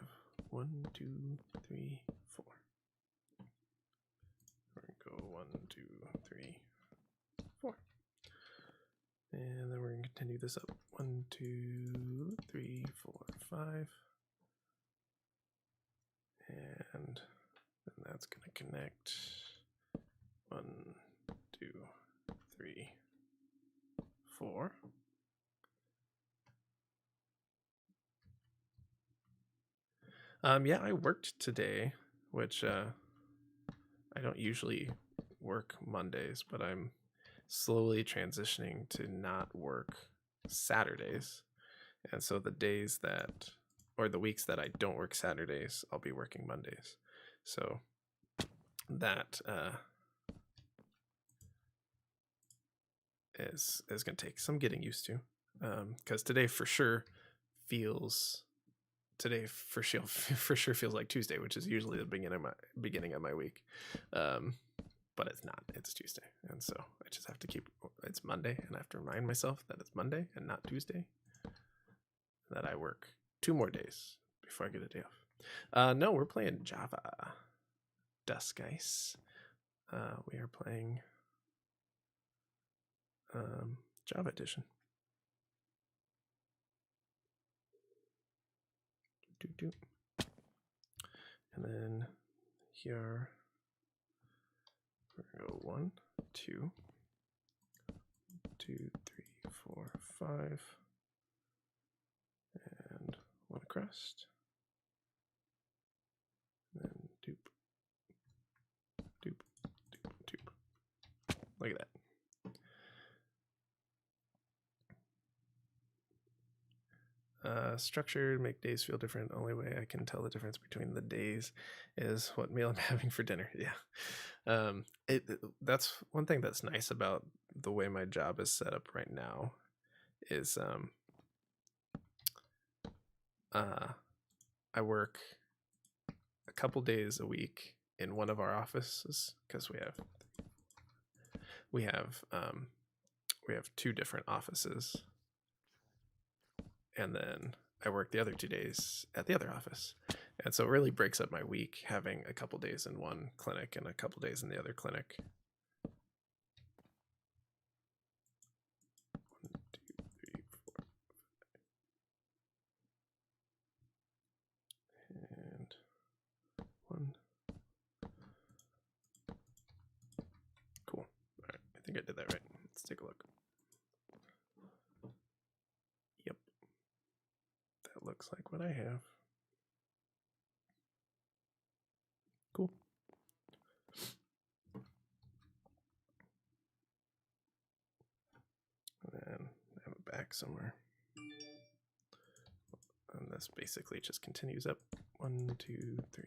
1, 2, 3, 4. We're gonna go 1, 2, 3, 4. And then we're gonna continue this up. 1, 2, 3, 4, 5. And then that's gonna connect 1, 2, 3, 4. Yeah, I worked today, which I don't usually work Mondays, but I'm slowly transitioning to not work Saturdays. And so the days that, or the weeks that I don't work Saturdays, I'll be working Mondays. So that is going to take some getting used to, because today for sure feels feels like Tuesday, which is usually the beginning of my week, but it's not. It's Tuesday, and so I just have to it's Monday, and I have to remind myself that it's Monday and not Tuesday. That I work 2 more days before I get a day off. No, we're playing Java. Dusk Ice. We are playing Java Edition. And then here we're gonna go 1, 2, 2, 3, 4, 5, and 1 across. And then doop, doop, doop, doop. Look at that. Structured, make days feel different. Only way I can tell the difference between the days is what meal I'm having for dinner. Yeah. That's one thing that's nice about the way my job is set up right now is I work a couple days a week in one of our offices because we have 2 different offices. And then I work the other 2 days at the other office. And so it really breaks up my week having a couple days in one clinic and a couple days in the other clinic. 1, 2, 3, 4, 5. And 1. Cool. All right. I think I did that right. Let's take a look. Looks like what I have. Cool. And then I have it back somewhere. And this basically just continues up. 1, 2, 3,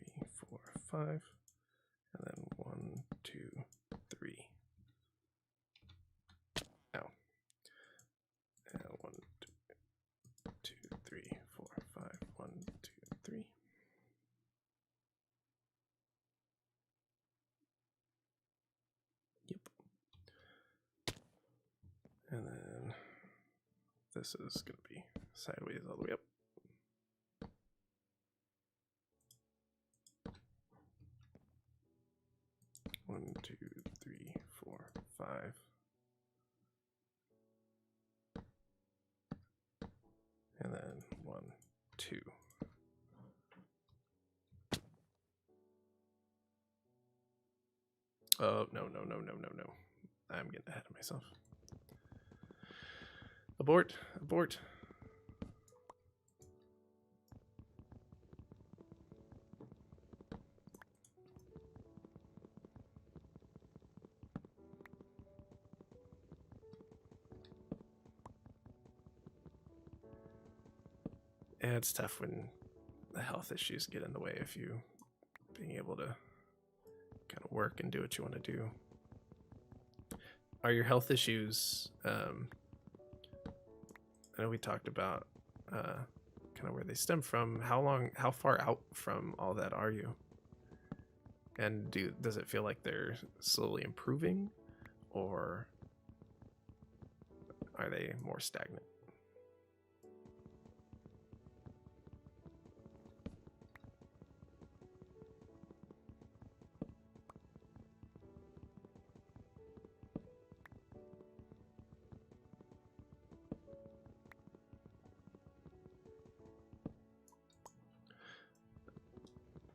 4, 5. And then 1, 2, 3. Ow. And 1, 2, 3, 4, 5. 1, 2, 3. Yep. And then this is going to be sideways all the way up. One, 2, 3, 4, 5. And then 1, 2. Oh, no. I'm getting ahead of myself. Abort. Yeah, it's tough when the health issues get in the way of you being able to kind of work and do what you want to do. Are your health issues, I know we talked about kind of where they stem from. How far out from all that are you? And does it feel like they're slowly improving, or are they more stagnant?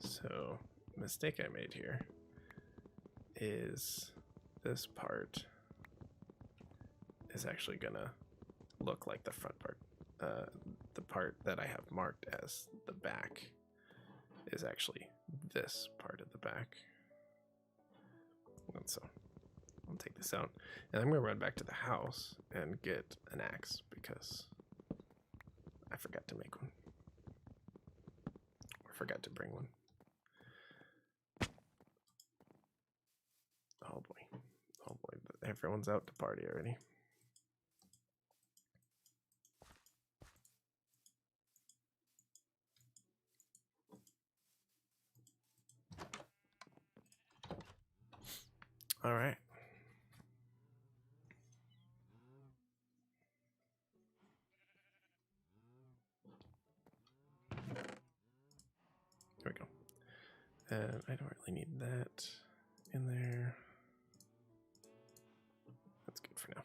So, mistake I made here is this part is actually gonna look like the front part. The part that I have marked as the back is actually this part of the back. And so I'll take this out, and I'm gonna run back to the house and get an axe because I forgot to make one. Or forgot to bring one. Oh boy, everyone's out to party already. All right. Here we go. And I don't really need that in there. That's good for now.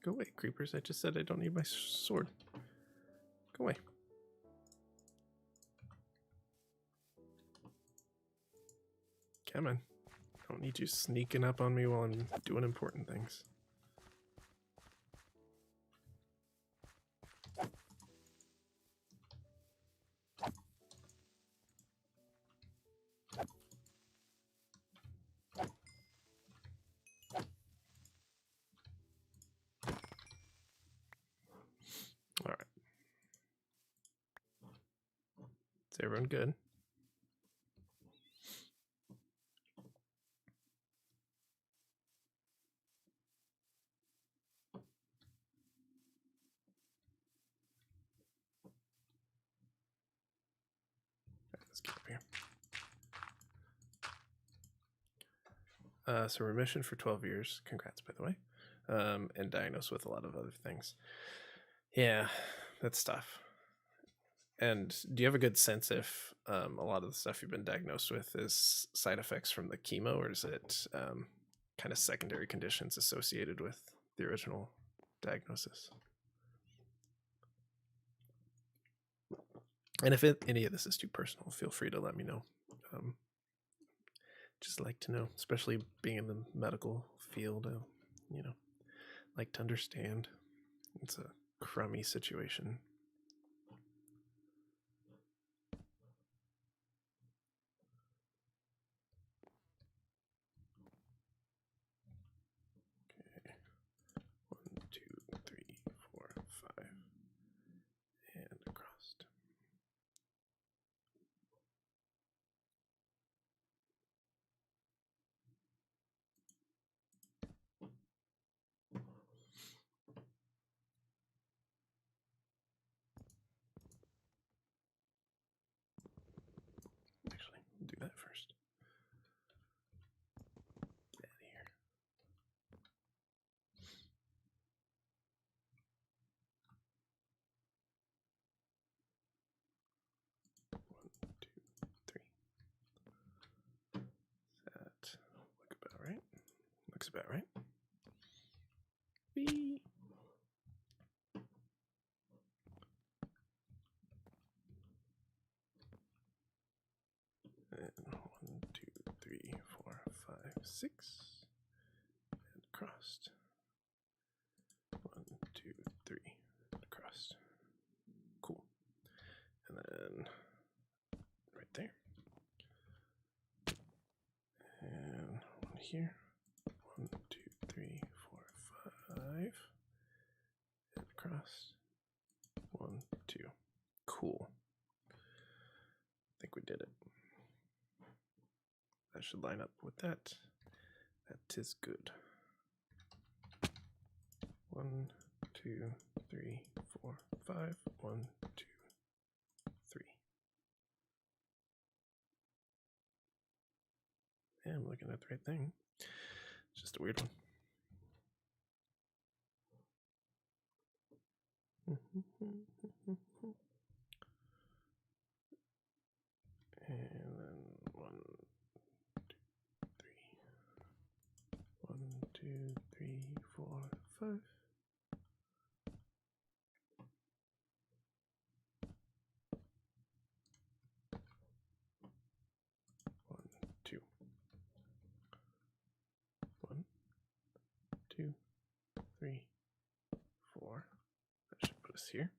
Go away, creepers. I just said I don't need my sword. Go away. Come on. I don't need you sneaking up on me while I'm doing important things. All right. Is everyone good? Let's get up here. So remission for 12 years. Congrats, by the way. And diagnosed with a lot of other things. Yeah, that's tough. And do you have a good sense if a lot of the stuff you've been diagnosed with is side effects from the chemo, or is it kind of secondary conditions associated with the original diagnosis? And if any of this is too personal, feel free to let me know. Just like to know, especially being in the medical field, like to understand. It's a crummy situation. Okay, 1, 2, 3, 4, 5, and across. Actually, do that first. Get out of here. Looks about right. Whee. And 1, 2, 3, 4, 5, 6. And crossed. 1, 2, 3. And crossed. Cool. And then right there. And one here. 1, 2, 3, 4, 5. And across. 1, 2. Cool. I think we did it. That should line up with that. That is good. 1, 2, 3, 4, 5. 1, 2, 3. Yeah, I'm looking at the right thing. It's just a weird one. And then 1, 2, 3. 1, 2, 3, 4, 5. 1, 2. 1, 2, 3, 4. That should put us here.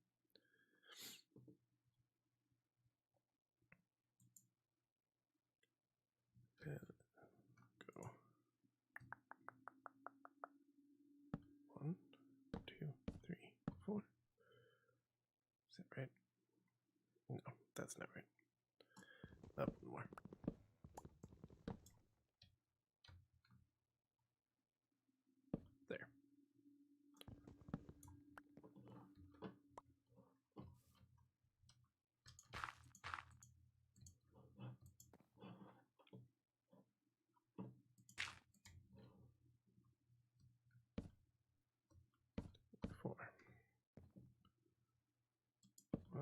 And go 1, 2, 3, 4. Is that right? No, that's not right. Up more.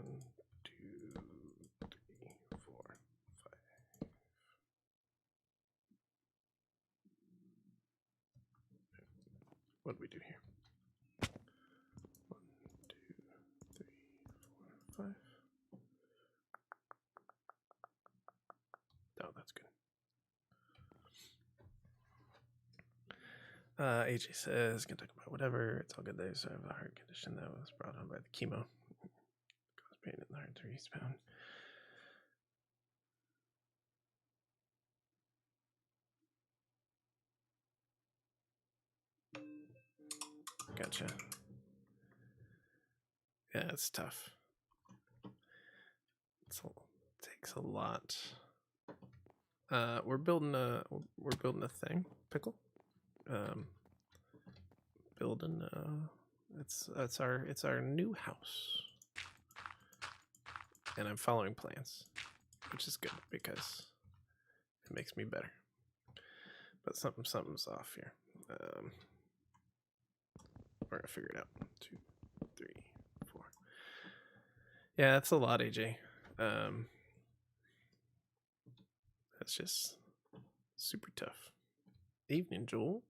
1, 2, 3, 4, 5. What do we do here? 1, 2, 3, 4, 5. Oh, that's good. AJ says, can talk about whatever. It's all good there. So I have a heart condition that was brought on by the chemo. Caused pain in the heart to respawn. Gotcha. Yeah, it's tough. It takes a lot. We're building a thing, pickle. Building it's our new house, and I'm following plans, which is good because it makes me better. But something's off here. We're gonna figure it out. 2, 3, 4. Yeah, that's a lot, AJ. That's just super tough. Evening, Joel.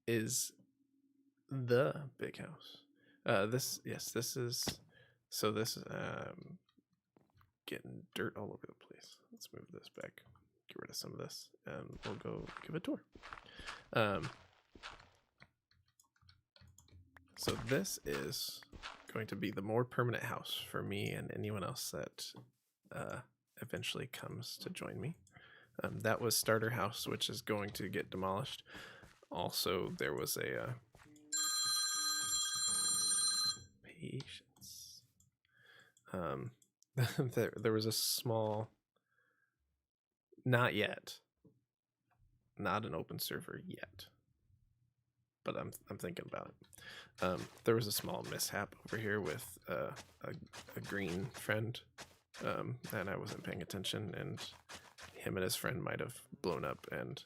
Is the big house. This is getting dirt all over the place. Let's move this back, get rid of some of this, and we'll go give a tour. So this is going to be the more permanent house for me and anyone else that eventually comes to join me. That was starter house, which is going to get demolished. Also, there was a patience. There was a small, not yet, not an open server yet, but I'm thinking about it. There was a small mishap over here with a green friend, and I wasn't paying attention, and him and his friend might have blown up, and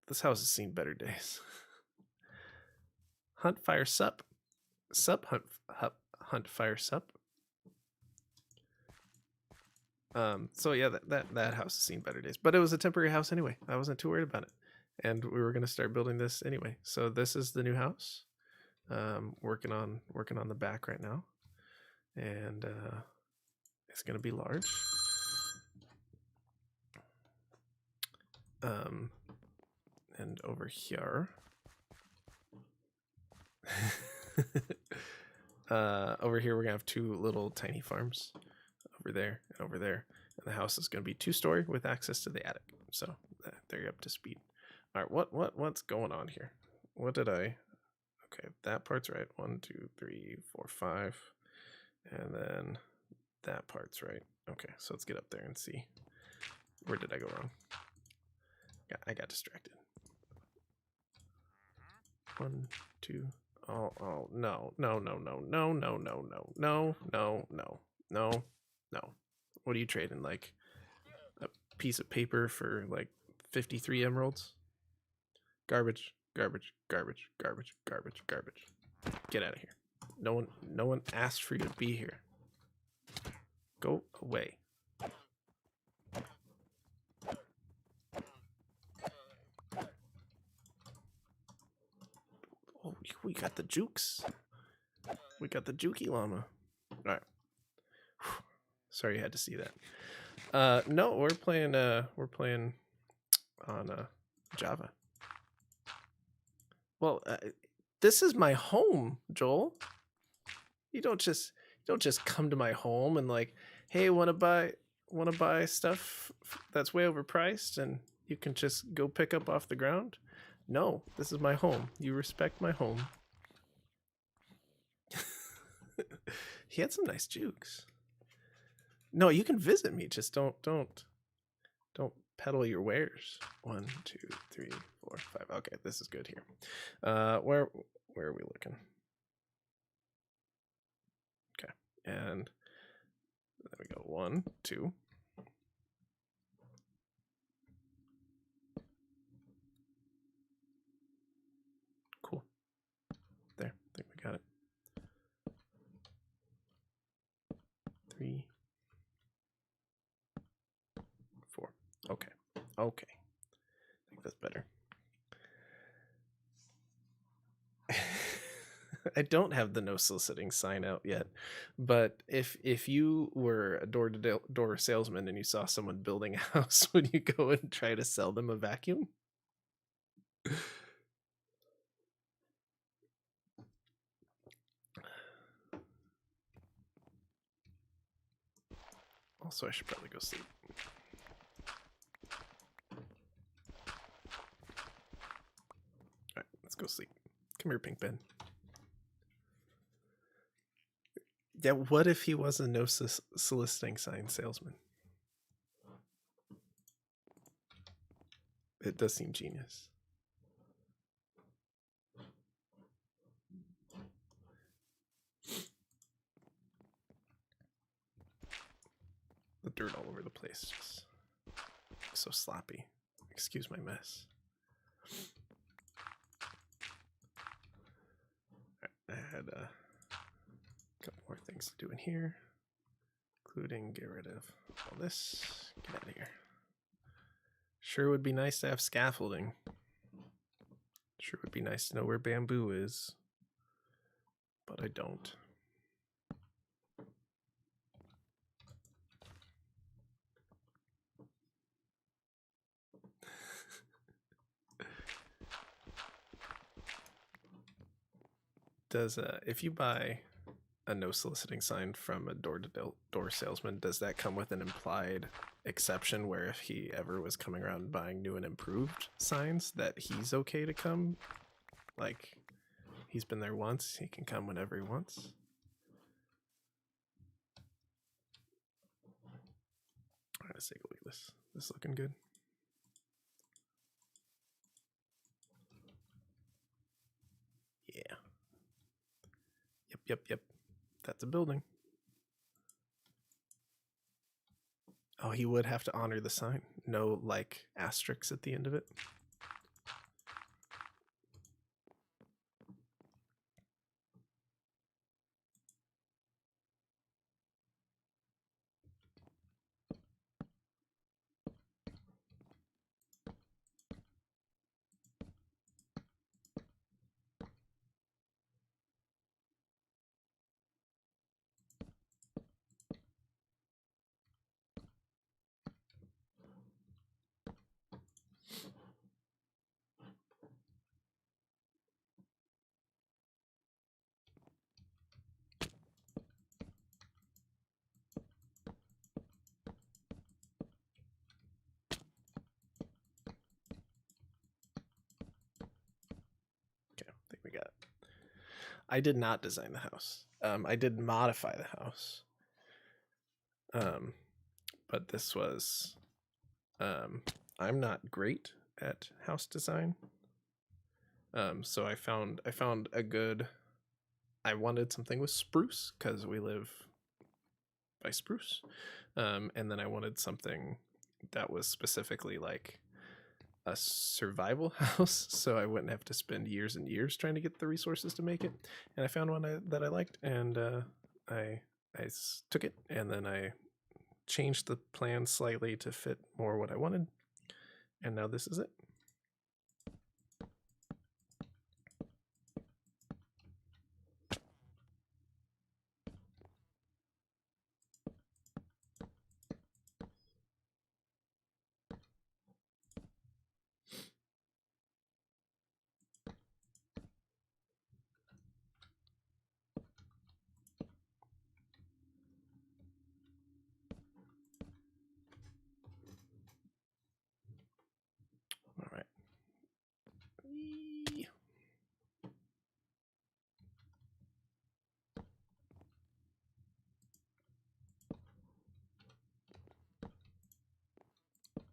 this house has seen better days. Hunt fire sup hunt fire sup. So yeah, that house has seen better days, but it was a temporary house anyway. I wasn't too worried about it, and we were going to start building this anyway. So this is the new house. Working on the back right now, and it's going to be large. And over here, over here we're gonna have 2 little tiny farms, over there and over there, and the house is gonna be 2-story with access to the attic. So they're up to speed. All right, what's going on here? What did I? Okay, that part's right. 1, 2, 3, 4, 5, and then that part's right. Okay, so let's get up there and see. Where did I go wrong? Yeah, I got distracted. 1, 2. Oh, no. What are you trading? Like a piece of paper for like 53 emeralds? Garbage. Get out of here. No one asked for you to be here. Go away. Oh, we got the jukes. We got the jukey llama. All right. Sorry you had to see that. No, we're playing on Java. Well, this is my home, Joel. You don't just come to my home and like, hey, want to buy stuff that's way overpriced and you can just go pick up off the ground? No, this is my home. You respect my home. He had some nice jukes. No, you can visit me. Just don't peddle your wares. 1, 2, 3, 4, 5. Okay, this is good here. Where are we looking? Okay, and there we go. 1, 2. Cool. There, I think we got it. Okay. I think that's better. I don't have the no soliciting sign out yet, but if you were a door-to-door salesman and you saw someone building a house, would you go and try to sell them a vacuum? Also, I should probably go sleep. Alright, let's go sleep. Come here, Pink Ben. Yeah, what if he was a no soliciting sign salesman? It does seem genius. The dirt all over the place. Just so sloppy. Excuse my mess. I had a couple more things to do in here, including get rid of all this. Get out of here. Sure would be nice to have scaffolding. Sure would be nice to know where bamboo is, but I don't. Does if you buy a no soliciting sign from a door-to-door salesman, does that come with an implied exception where if he ever was coming around buying new and improved signs that he's okay to come? Like, he's been there once, he can come whenever he wants? Alright, let's take a look at this. This is looking good. Yeah. Yep. That's a building. Oh, he would have to honor the sign. No, like, asterisks at the end of it. We got it. I did not design the house. I did modify the house. But this was I'm not great at house design. So I found a good I wanted something with spruce because we live by spruce. And then I wanted something that was specifically like a survival house, so I wouldn't have to spend years and years trying to get the resources to make it. And I found one that I liked, and I took it, and then I changed the plan slightly to fit more what I wanted, and now this is it. All right.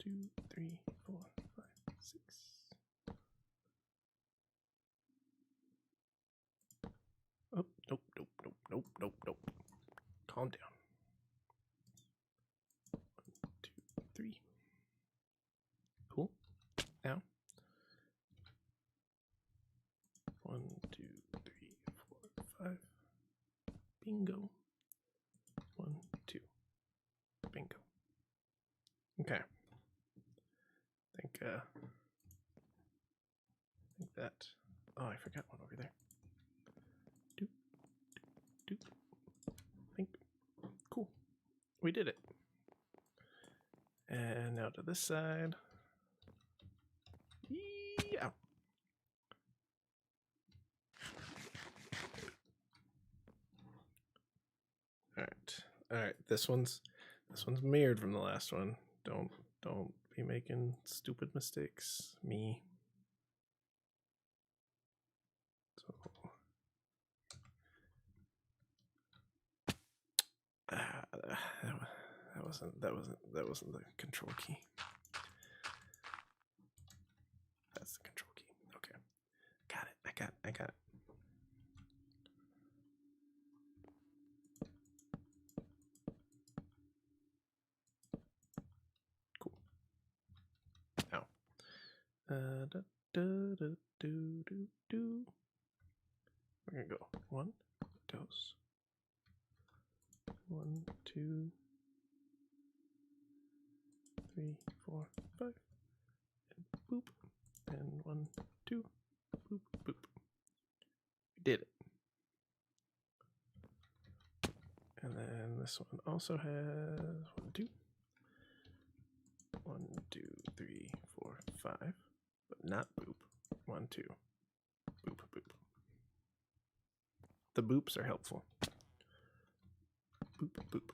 2, 3, 4, 5, 6. Oh, nope. Calm down. 1, 2, 3. Cool. Now. 1, 2, 3, 4, 5. Bingo. 1, 2. Bingo. Okay. that. Oh, I forgot one over there. Doop, doop, doop. Think. Cool. We did it. And now to this side. Yeah. All right. This one's mirrored from the last one. Don't be making stupid mistakes. Me. So that wasn't the control key. That's the control key. Okay. Got it. I got it. Cool. Now. We're gonna go 1, 2, 1, 2, 3, 4, 5, and boop, and 1, 2, boop, boop. We did it. And then this one also has 1, 2, 1, 2, 3, 4, 5, but not boop. 1, 2, boop, boop. The boops are helpful. Boop, boop.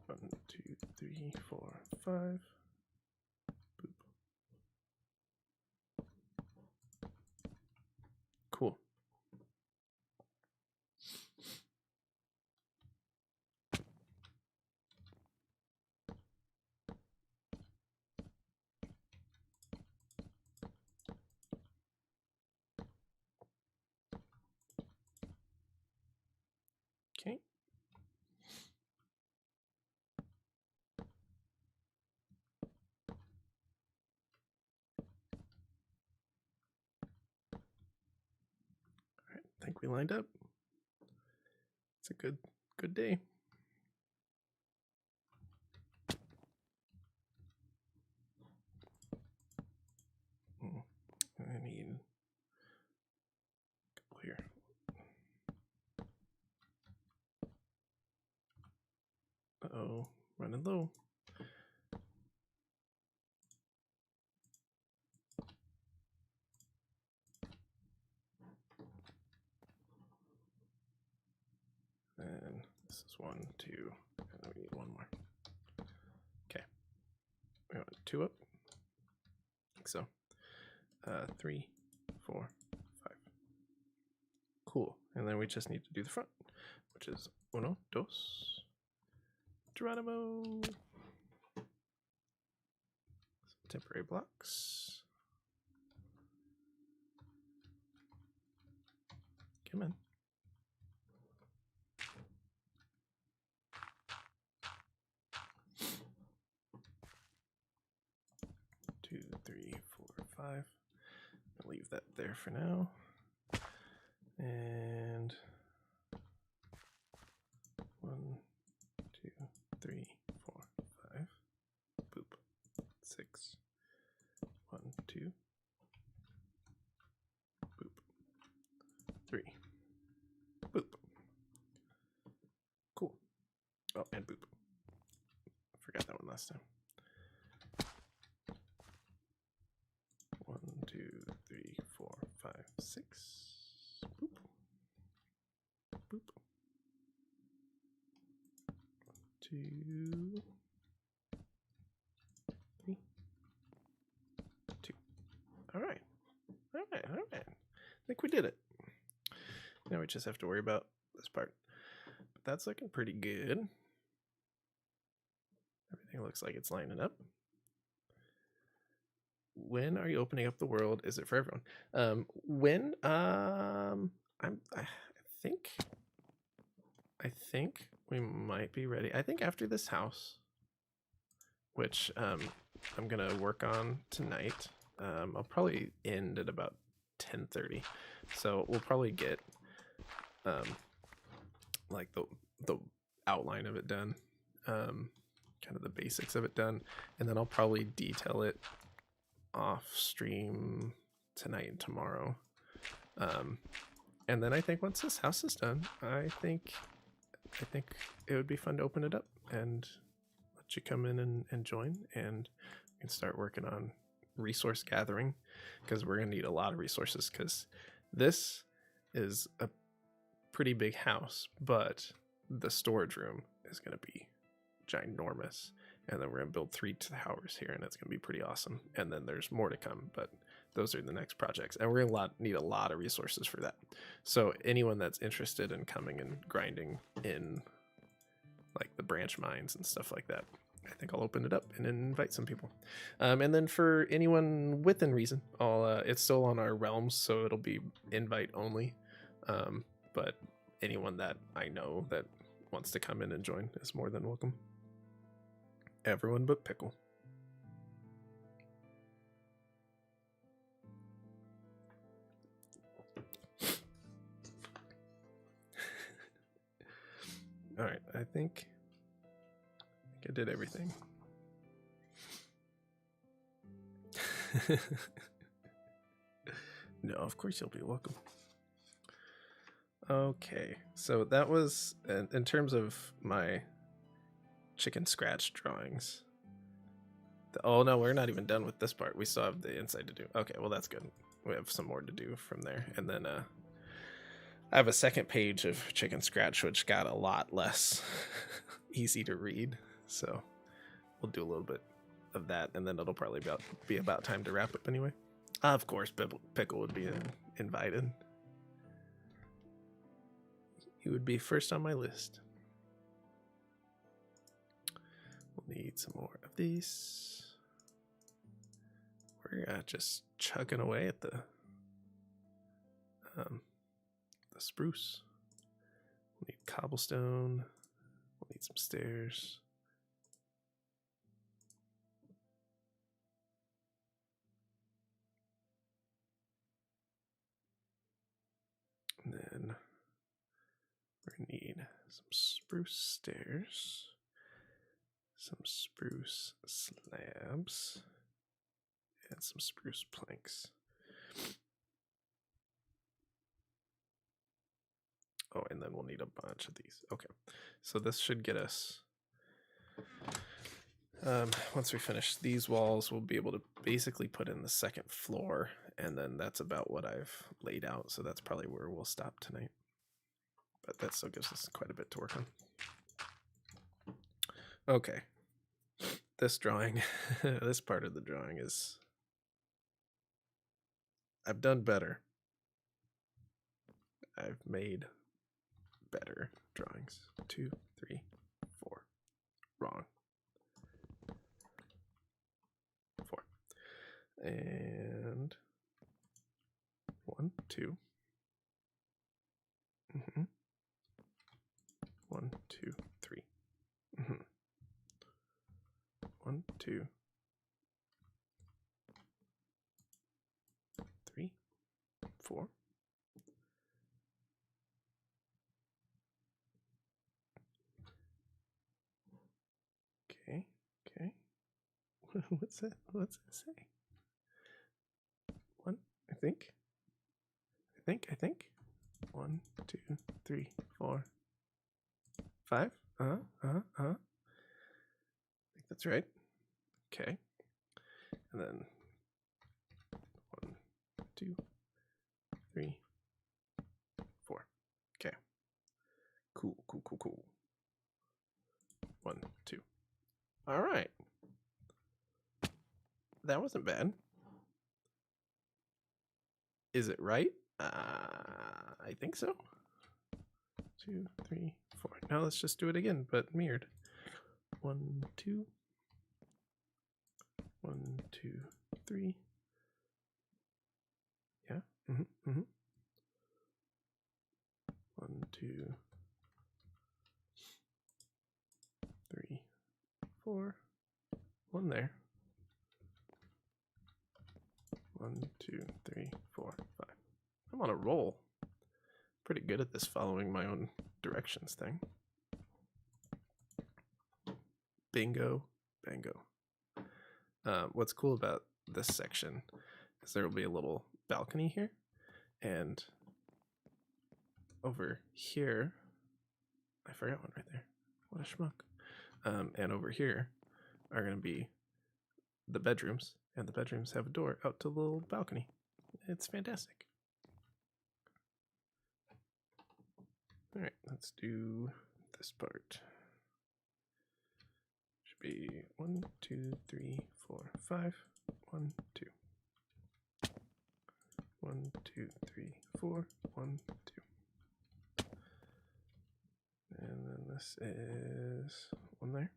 1, 2, 3, 4, 5. Boop. Cool. Okay. All right, I think we lined up. It's a good day. I need a couple here. Uh-oh, running low. And this is 1, 2, and then we need one more. Okay. We want 2 up. I think so. 3, 4, 5. Cool. And then we just need to do the front, which is 1, 2, Geronimo. Some temporary blocks. Come in. Two, 3, 4, 5. I'll leave that there for now. And 1, 2, 3, 4, 5. Boop. 6. 1, 2. Boop. 3. Boop. Cool. Oh, and boop. Forgot that one last time. 1, 2, 3, 4, 5, 6. Boop. Boop. 2, 3, 2. All right. I think we did it. Now we just have to worry about this part. But that's looking pretty good. Everything looks like it's lining up. When are you opening up the world? Is it for everyone? I think we might be ready. I think after this house, which I'm gonna work on tonight. I'll probably end at about 10:30, so we'll probably get like the outline of it done kind of the basics of it done, and then I'll probably detail it off stream tonight and tomorrow. And then I think once this house is done, I think it would be fun to open it up and let you come in and join, and we can start working on resource gathering, because we're gonna need a lot of resources, because this is a pretty big house, but the storage room is gonna be ginormous, and then we're gonna build 3 towers here, and it's gonna be pretty awesome. And then there's more to come, but those are the next projects, and we're gonna need a lot of resources for that. So anyone that's interested in coming and grinding in like the branch mines and stuff like that, I think I'll open it up and invite some people. And then for anyone within reason, it's still on our realms, so it'll be invite only. But anyone that I know that wants to come in and join is more than welcome. Everyone but Pickle. All right, I think I did everything. No, of course you'll be welcome. Okay, so that was in terms of my chicken scratch drawings. Oh no, we're not even done with this part. We still have the inside to do. Okay, well that's good. We have some more to do from there. And then I have a second page of chicken scratch, which got a lot less easy to read. So we'll do a little bit of that, and then it'll probably be about time to wrap up anyway. Of course, Pickle would be invited. He would be first on my list. We'll need some more of these. We're just chugging away at the spruce. We'll need cobblestone. We'll need some stairs. And then we're gonna need some spruce stairs, some spruce slabs, and some spruce planks. Oh, and then we'll need a bunch of these. Okay, so this should get us, once we finish these walls, we'll be able to basically put in the second floor, and then that's about what I've laid out, so that's probably where we'll stop tonight. But that still gives us quite a bit to work on. Okay, this drawing, this part of the drawing is, I've done better. I've made better drawings. 2, 3, 4. Wrong. 4. And 1, 2. 1, 2, 3. 1, 2, 3, 4. Okay. What's that? What's it say? 1, I think. 1, 2, 3, 4, 5. I think that's right. Okay. And then 1, 2, 3, 4. Okay. Cool. 1, 2. All right. That wasn't bad. Is it right? I think so. 2, 3, 4. Now let's just do it again, but mirrored. 1, 2. 1, 2, 3. Yeah. 1, 2, 3, 4. 1 there. 1, 2, 3, 4, 5. I'm on a roll. Pretty good at this following my own directions thing. Bingo, bango. What's cool about this section is there will be a little balcony here, and over here, I forgot one right there. What a schmuck. And over here are going to be the bedrooms, and the bedrooms have a door out to the little balcony. It's fantastic. All right, let's do this part. Should be 1, 2, 3, 4, 5. 1, 2. 1, 2, 3, 4. 1, 2. And then this is 1 there.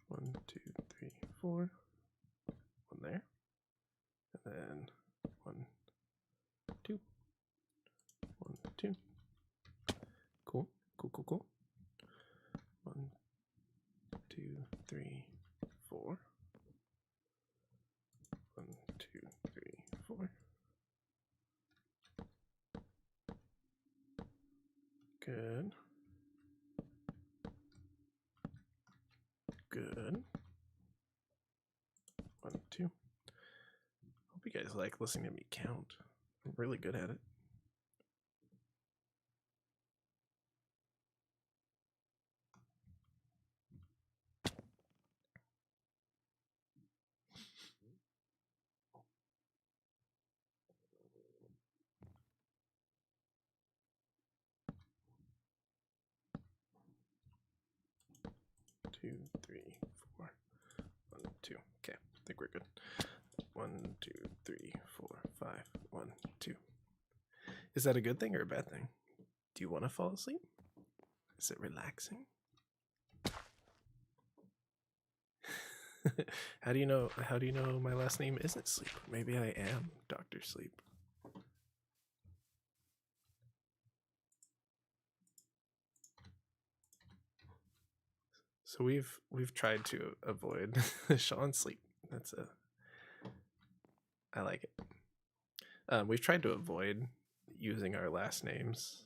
1, 2, 3, 4. 1 there. And then 1, 2. 1, 2. Cool. Cool, cool, cool. 1, 2, 3, 4. 1, 2, 3, 4. Good. Good. 1, 2. Hope you guys like listening to me count. I'm really good at it. Two, 3, 4. 1, 2. Okay, I think we're good. 1, 2, 3, 4, 5. 1, 2. Is that a good thing or a bad thing? Do you want to fall asleep? Is it relaxing? How do you know my last name isn't Sleep? Maybe I am Dr. Sleep. So we've tried to avoid Shawn Sleep. I like it. We've tried to avoid using our last names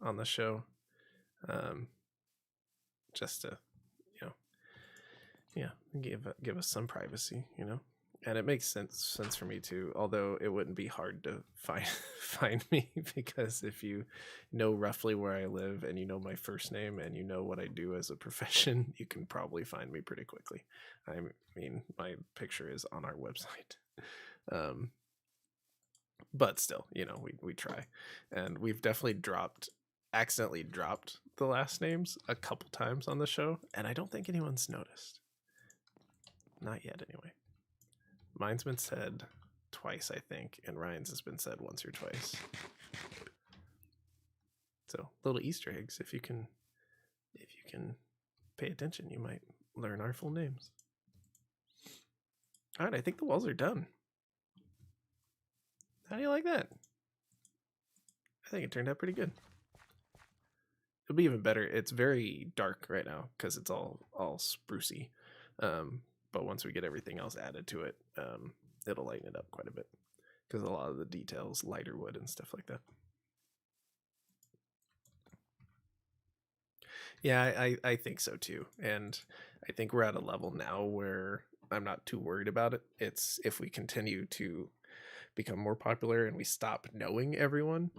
on the show, just to, give us some privacy, And it makes sense for me too, although it wouldn't be hard to find me, because if you know roughly where I live and you know my first name and you know what I do as a profession, you can probably find me pretty quickly. I mean, my picture is on our website. But still, we try. And we've definitely accidentally dropped the last names a couple times on the show, and I don't think anyone's noticed. Not yet, anyway. Mine's been said twice, I think, and Ryan's has been said once or twice. So, little Easter eggs. If you can pay attention, you might learn our full names. All right, I think the walls are done. How do you like that? I think it turned out pretty good. It'll be even better. It's very dark right now because it's all sprucey. But once we get everything else added to it, it'll lighten it up quite a bit, because a lot of the details, lighter wood and stuff like that. Yeah, I think so too. And I think we're at a level now where I'm not too worried about it. It's if we continue to become more popular and we stop knowing everyone,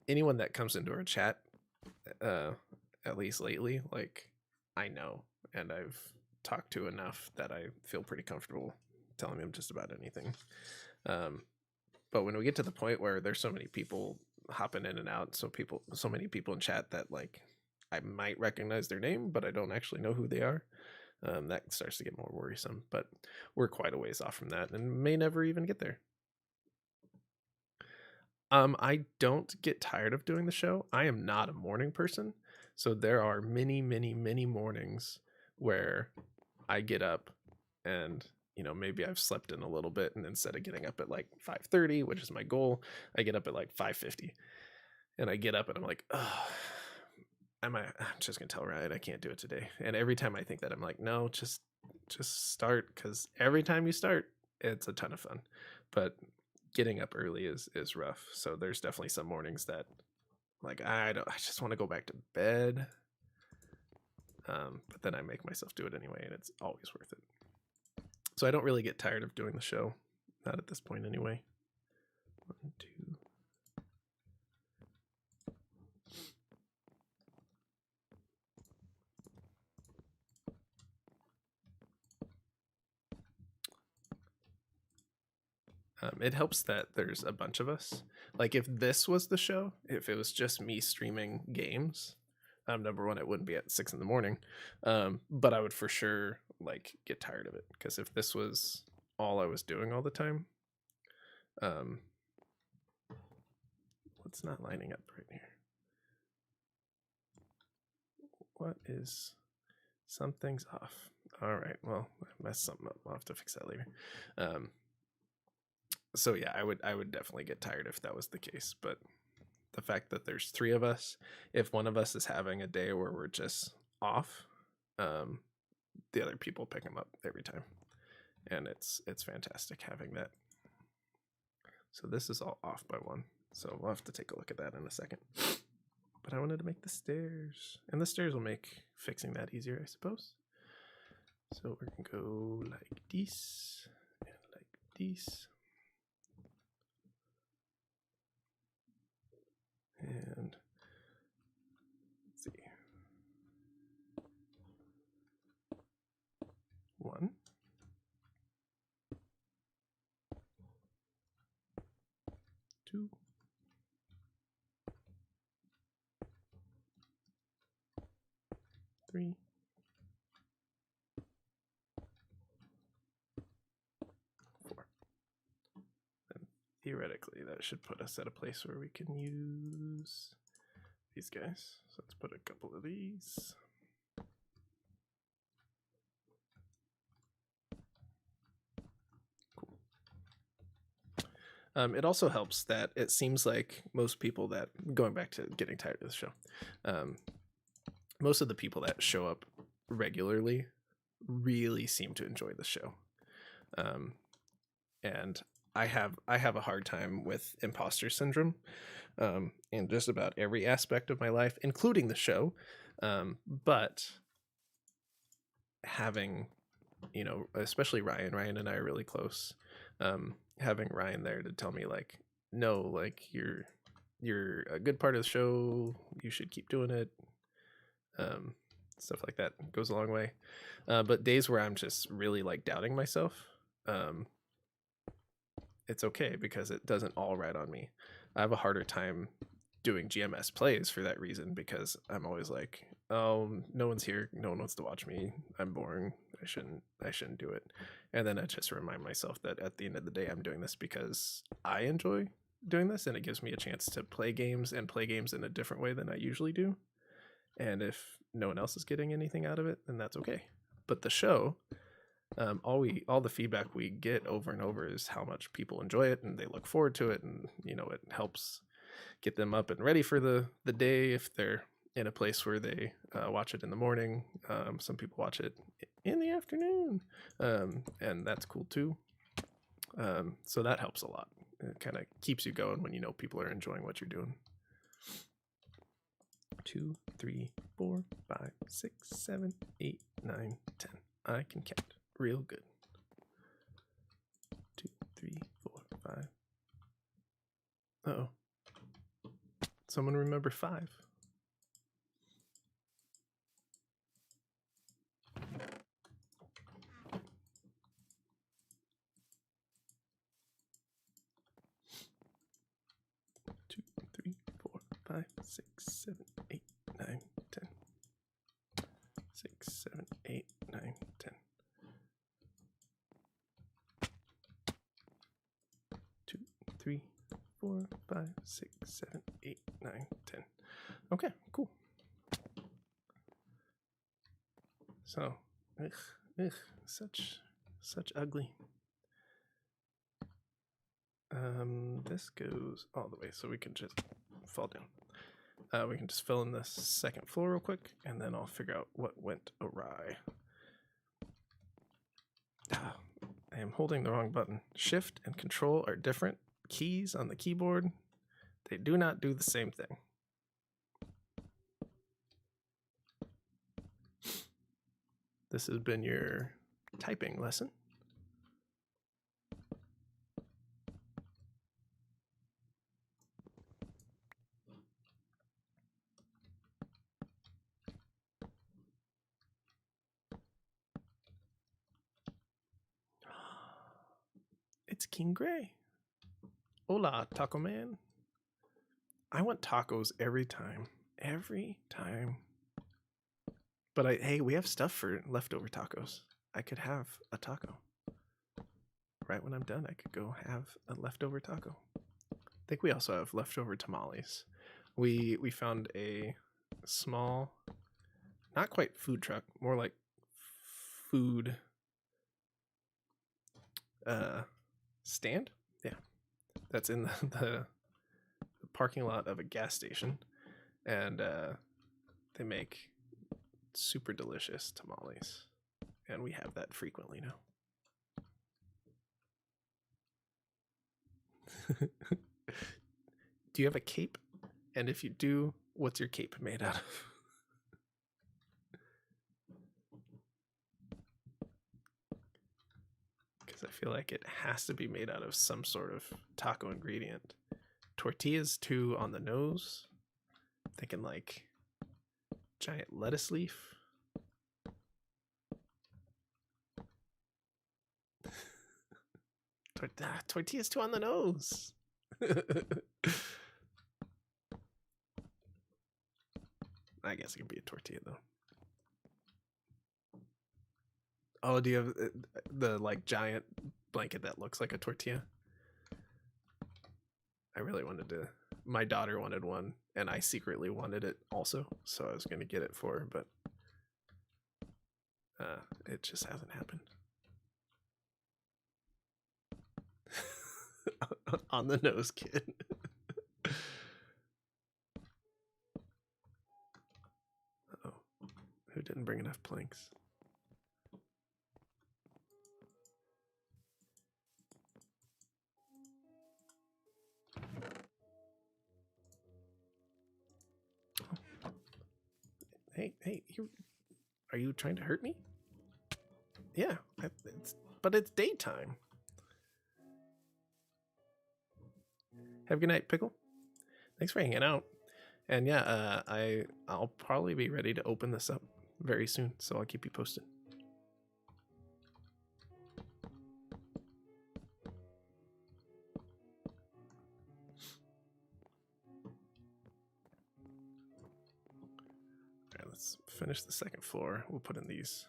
anyone that comes into our chat, at least lately, like, I know, and I've talked to enough that I feel pretty comfortable telling them just about anything. But when we get to the point where there's so many people hopping in and out, so many people in chat that, like, I might recognize their name, but I don't actually know who they are, that starts to get more worrisome. But we're quite a ways off from that and may never even get there. I don't get tired of doing the show. I am not a morning person. So there are many, many, many mornings where I get up and, maybe I've slept in a little bit, and instead of getting up at like 5:30, which is my goal, I get up at like 5:50. And I get up and I'm like, oh, I'm just going to tell Ryan I can't do it today. And every time I think that, I'm like, no, just start, because every time you start, it's a ton of fun. But getting up early is rough. So there's definitely some mornings that, like, I just want to go back to bed. But then I make myself do it anyway, and it's always worth it. So I don't really get tired of doing the show. Not at this point anyway. 1, 2. It helps that there's a bunch of us. Like if this was the show, if it was just me streaming games, number one, it wouldn't be at 6 a.m. But I would for sure like get tired of it, because if this was all I was doing all the time, what's not lining up right here? What is, something's off. All right, well, I messed something up. I'll have to fix that later. So yeah, I would definitely get tired if that was the case. But the fact that there's 3 of us, if one of us is having a day where we're just off, the other people pick them up every time, and it's fantastic having that. So this is all off by 1, so we'll have to take a look at that in a second. But I wanted to make the stairs, and the stairs will make fixing that easier, I suppose. So we're gonna go like this and like this. And let's see. 1. 2. 3. 4. And theoretically, that should put us at a place where we can use these guys. So let's put a couple of these. Cool. It also helps that it seems like most people that, going back to getting tired of the show, most of the people that show up regularly really seem to enjoy the show. And I have a hard time with imposter syndrome in just about every aspect of my life, including the show. But having, especially Ryan and I are really close. Having Ryan there to tell me like, no, like you're a good part of the show, you should keep doing it. Stuff like that goes a long way. But days where I'm just really like doubting myself, it's okay, because it doesn't all ride on me. I have a harder time doing GMS plays for that reason, because I'm always like, oh, no one's here, no one wants to watch me, I'm boring, I shouldn't do it. And then I just remind myself that at the end of the day, I'm doing this because I enjoy doing this, and it gives me a chance to play games and play games in a different way than I usually do. And if no one else is getting anything out of it, then that's okay. But the show, all the feedback we get over and over is how much people enjoy it and they look forward to it, and it helps get them up and ready for the day if they're in a place where they watch it in the morning. Some people watch it in the afternoon, and that's cool too. So that helps a lot. It kind of keeps you going when people are enjoying what you're doing. 2, 3, 4, 5, 6, 7, 8, 9, 10. I can count real good. 2, 3, 4, 5. Uh-oh. Someone remember 5. Two, 3, 4, 5, 6, 7, 8, 9, 10. 6, 7, 8, 9, 10. 2, 3, 4, 5, 6, 7, 8, 9, 10. Okay, cool. So, such ugly. This goes all the way, so we can just fall down. We can just fill in the second floor real quick, and then I'll figure out what went awry. I am holding the wrong button. Shift and Control are different keys on the keyboard. They do not do the same thing. This has been your typing lesson. It's King Gray. Hola, Taco Man. I want tacos every time. Every time. But hey, we have stuff for leftover tacos. I could have a taco. Right when I'm done, I could go have a leftover taco. I think we also have leftover tamales. We found a small, not quite food truck, more like food stand. Yeah, that's in the parking lot of a gas station, and they make super delicious tamales, and we have that frequently now. Do you have a cape? And if you do, what's your cape made out of? Because I feel like it has to be made out of some sort of taco ingredient. Tortillas too on the nose. Thinking like giant lettuce leaf. Tortillas too on the nose. I guess it could be a tortilla though. Oh, do you have the like giant blanket that looks like a tortilla? I really wanted to. My daughter wanted one, and I secretly wanted it also, so I was going to get it for her, but it just hasn't happened. On the nose, kid. Uh-oh. Who didn't bring enough planks? Hey, are you trying to hurt me? Yeah, but it's daytime. Have a good night, Pickle. Thanks for hanging out. And yeah, I'll probably be ready to open this up very soon, so I'll keep you posted. All right, let's finish the second floor. We'll put in these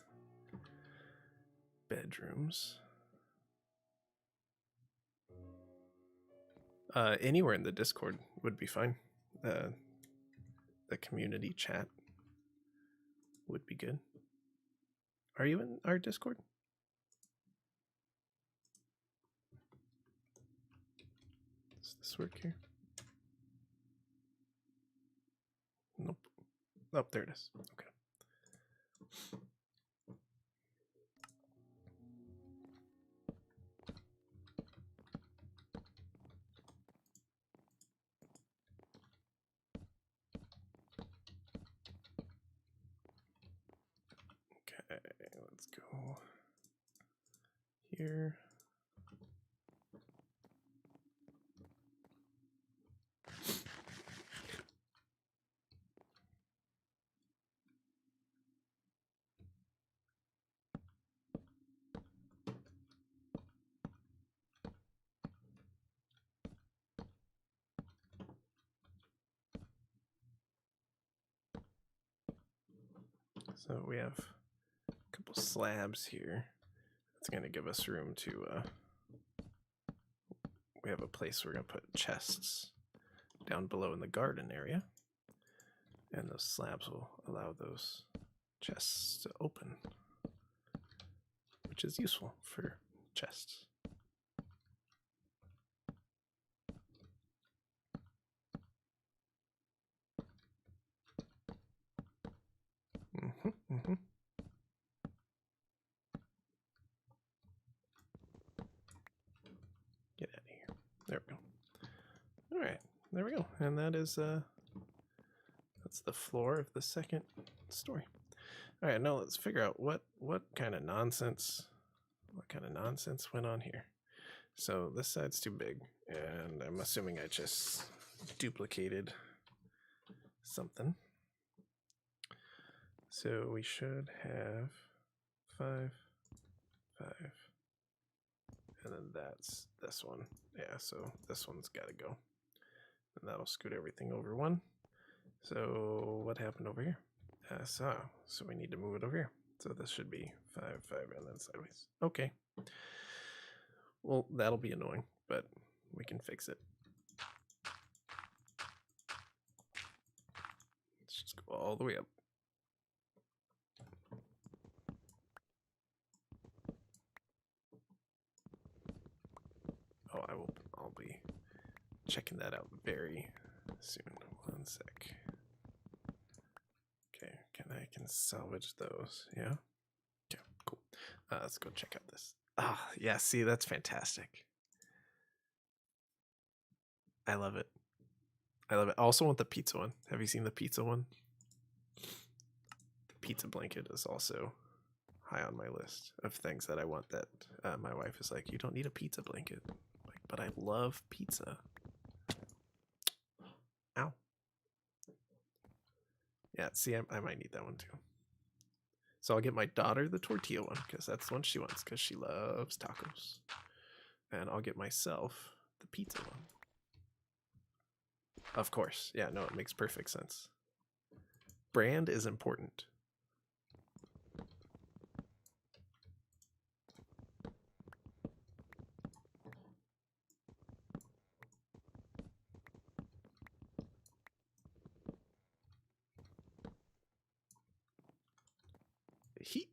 bedrooms. Anywhere in the Discord would be fine. The community chat would be good. Are you in our Discord? Does this work here? Nope. Oh, there it is. Okay. Okay, let's go here. So we have a couple slabs here. It's going to give us room to, we have a place we're going to put chests down below in the garden area. And those slabs will allow those chests to open, which is useful for chests. Get out of here. There we go. All right, there we go. And that is that's the floor of the second story. All right, now let's figure out what kind of nonsense went on here. So this side's too big, and I'm assuming I just duplicated something. So we should have 5, 5, and then that's this one. Yeah, so this one's got to go. And that'll scoot everything over 1. So what happened over here? So we need to move it over here. So this should be 5, 5, and then sideways. Okay. Well, that'll be annoying, but we can fix it. Let's just go all the way up. Oh, I'll be checking that out very soon. 1 sec. Okay, I can salvage those. Yeah. Okay, cool. Let's go check out this. Ah, yeah. See, that's fantastic. I love it. I love it. I also want the pizza one. Have you seen the pizza one? The pizza blanket is also high on my list of things that I want. That my wife is like, you don't need a pizza blanket. Like, but I love pizza. Ow. Yeah, see, I might need that one too. So I'll get my daughter the tortilla one because that's the one she wants because she loves tacos. And I'll get myself the pizza one. Of course. Yeah, no, it makes perfect sense. Brand is important. Heat.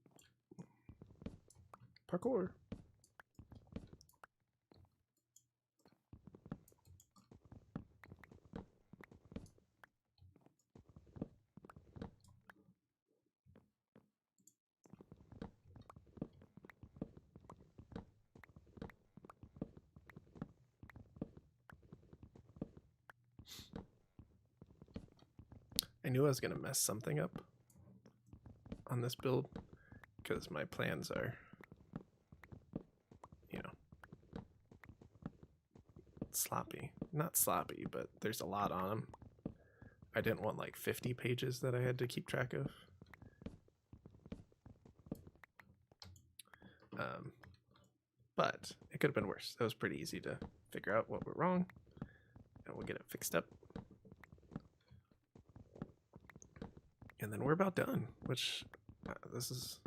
Parkour. I knew I was going to mess something up on this build because my plans are, you know, sloppy. Not sloppy, but there's a lot on them. I didn't want like 50 pages that I had to keep track of. But it could have been worse. That was pretty easy to figure out what went wrong, and we'll get it fixed up. And then we're about done, which this is,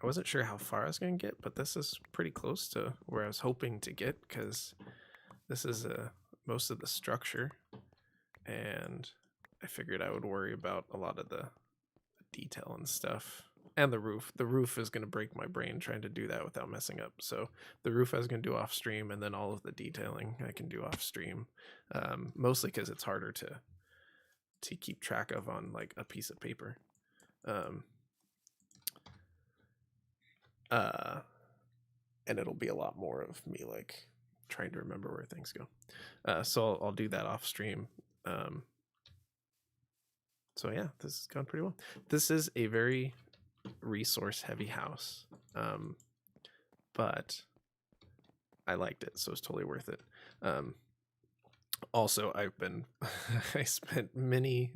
I wasn't sure how far I was going to get, but this is pretty close to where I was hoping to get because this is most of the structure, and I figured I would worry about a lot of the detail and stuff. And the roof. The roof is going to break my brain trying to do that without messing up. So the roof I was going to do off stream, and then all of the detailing I can do off stream, mostly because it's harder to keep track of on like a piece of paper. And it'll be a lot more of me like trying to remember where things go. So I'll do that off stream. So yeah, this has gone pretty well. This is a very resource heavy house, but I liked it, so it's totally worth it. Also, I spent many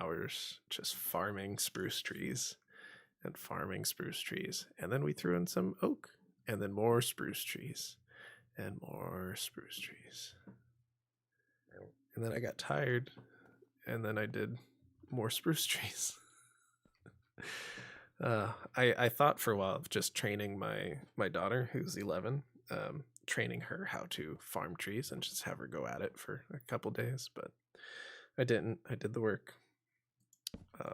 hours just farming spruce trees, and then we threw in some oak, and then more spruce trees, and more spruce trees, and then I got tired, and then I did more spruce trees. I thought for a while of just training my daughter, who's 11, training her how to farm trees and just have her go at it for a couple days, but I didn't. I did the work.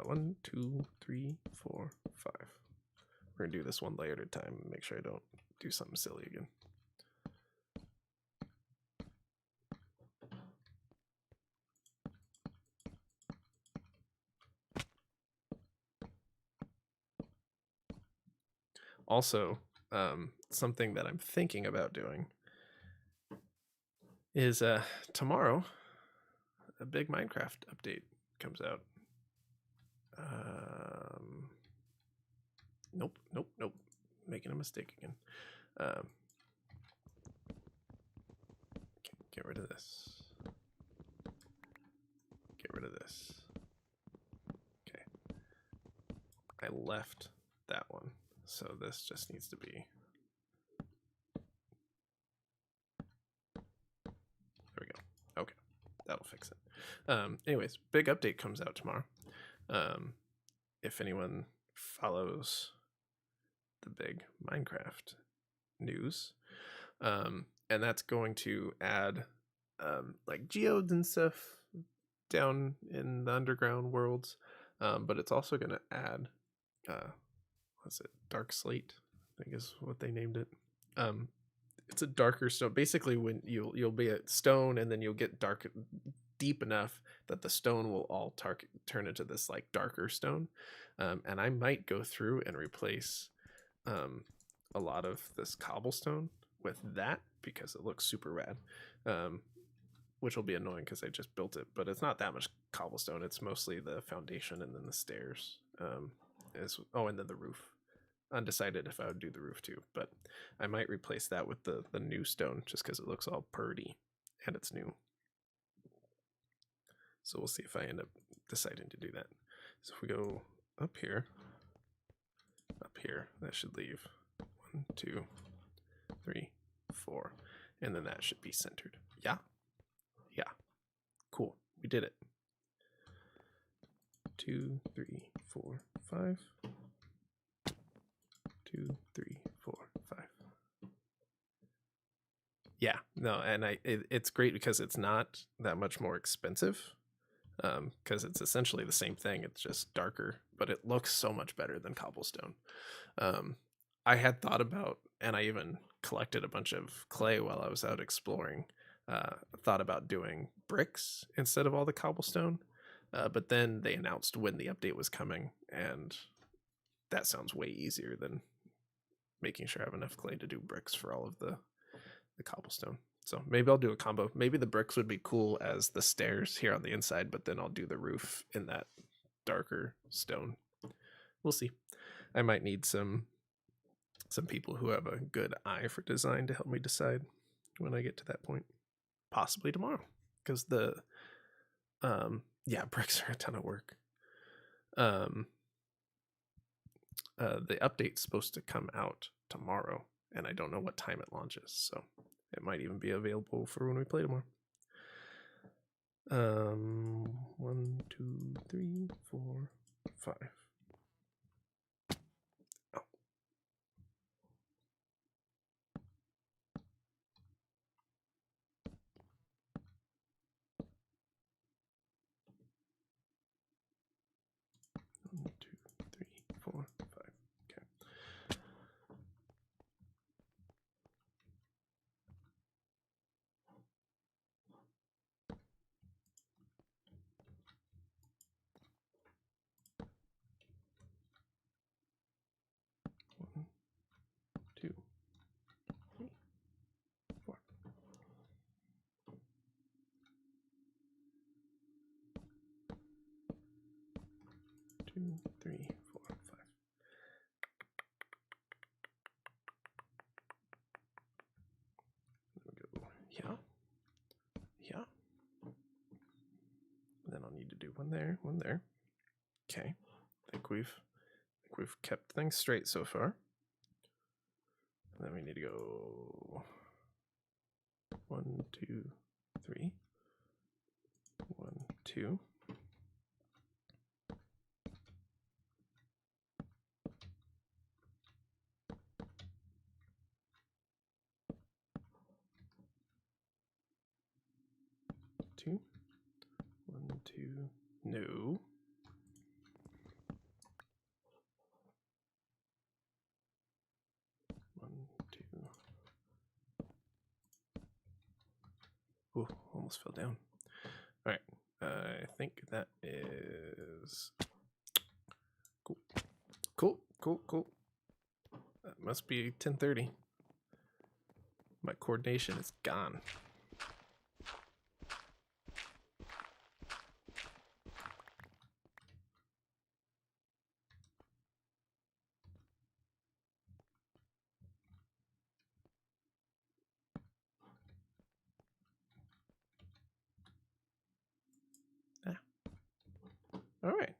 1, 2, 3, 4, 5. We're gonna do this one layer at a time and make sure I don't do something silly again. Also, something that I'm thinking about doing is tomorrow a big Minecraft update comes out. Nope, nope, nope. Making a mistake again. Get rid of this. Get rid of this. Okay. I left that one, so this just needs to be. There we go. Okay, that'll fix it. Anyways, big update comes out tomorrow. If anyone follows the big Minecraft news, and that's going to add like geodes and stuff down in the underground worlds, but it's also going to add what's it, dark slate, I think is what they named it. It's a darker stone. Basically, when you'll be at stone, and then you'll get dark deep enough that the stone will all turn into this like darker stone. And I might go through and replace a lot of this cobblestone with that because it looks super rad. Which will be annoying because I just built it, but it's not that much cobblestone. It's mostly the foundation and then the stairs. And then the roof. Undecided if I would do the roof too, but I might replace that with the new stone just because it looks all purdy and it's new. So we'll see if I end up deciding to do that. So if we go up here, that should leave 1, 2, 3, 4, and then that should be centered. Yeah. Cool. We did it. 2, 3, 4, 5. 2, 3, 4, 5. Yeah, no, and it's great because it's not that much more expensive, because it's essentially the same thing. It's just darker, but it looks so much better than cobblestone. I had thought about, and I even collected a bunch of clay while I was out exploring. Thought about doing bricks instead of all the cobblestone, but then they announced when the update was coming, and that sounds way easier than making sure I have enough clay to do bricks for all of the cobblestone. So maybe I'll do a combo. Maybe the bricks would be cool as the stairs here on the inside, but then I'll do the roof in that darker stone. We'll see. I might need some people who have a good eye for design to help me decide when I get to that point. Possibly tomorrow, because the bricks are a ton of work. The update's supposed to come out tomorrow, and I don't know what time it launches, so it might even be available for when we play tomorrow. 1, 2, 3, 4, 5. Oh. One, 2, 3, 4, 5. Okay. One, 2, 3, 4. 2, 3, 4, 5. There we go. Yeah. And then I'll need to do one there, one there. Okay. I think we've kept things straight so far. And then we need to go 1, 2, 3. 1, 2. Two. 1, 2. No. Ooh, almost fell down. All right, I think that is cool. That must be 10:30. My coordination is gone. All right,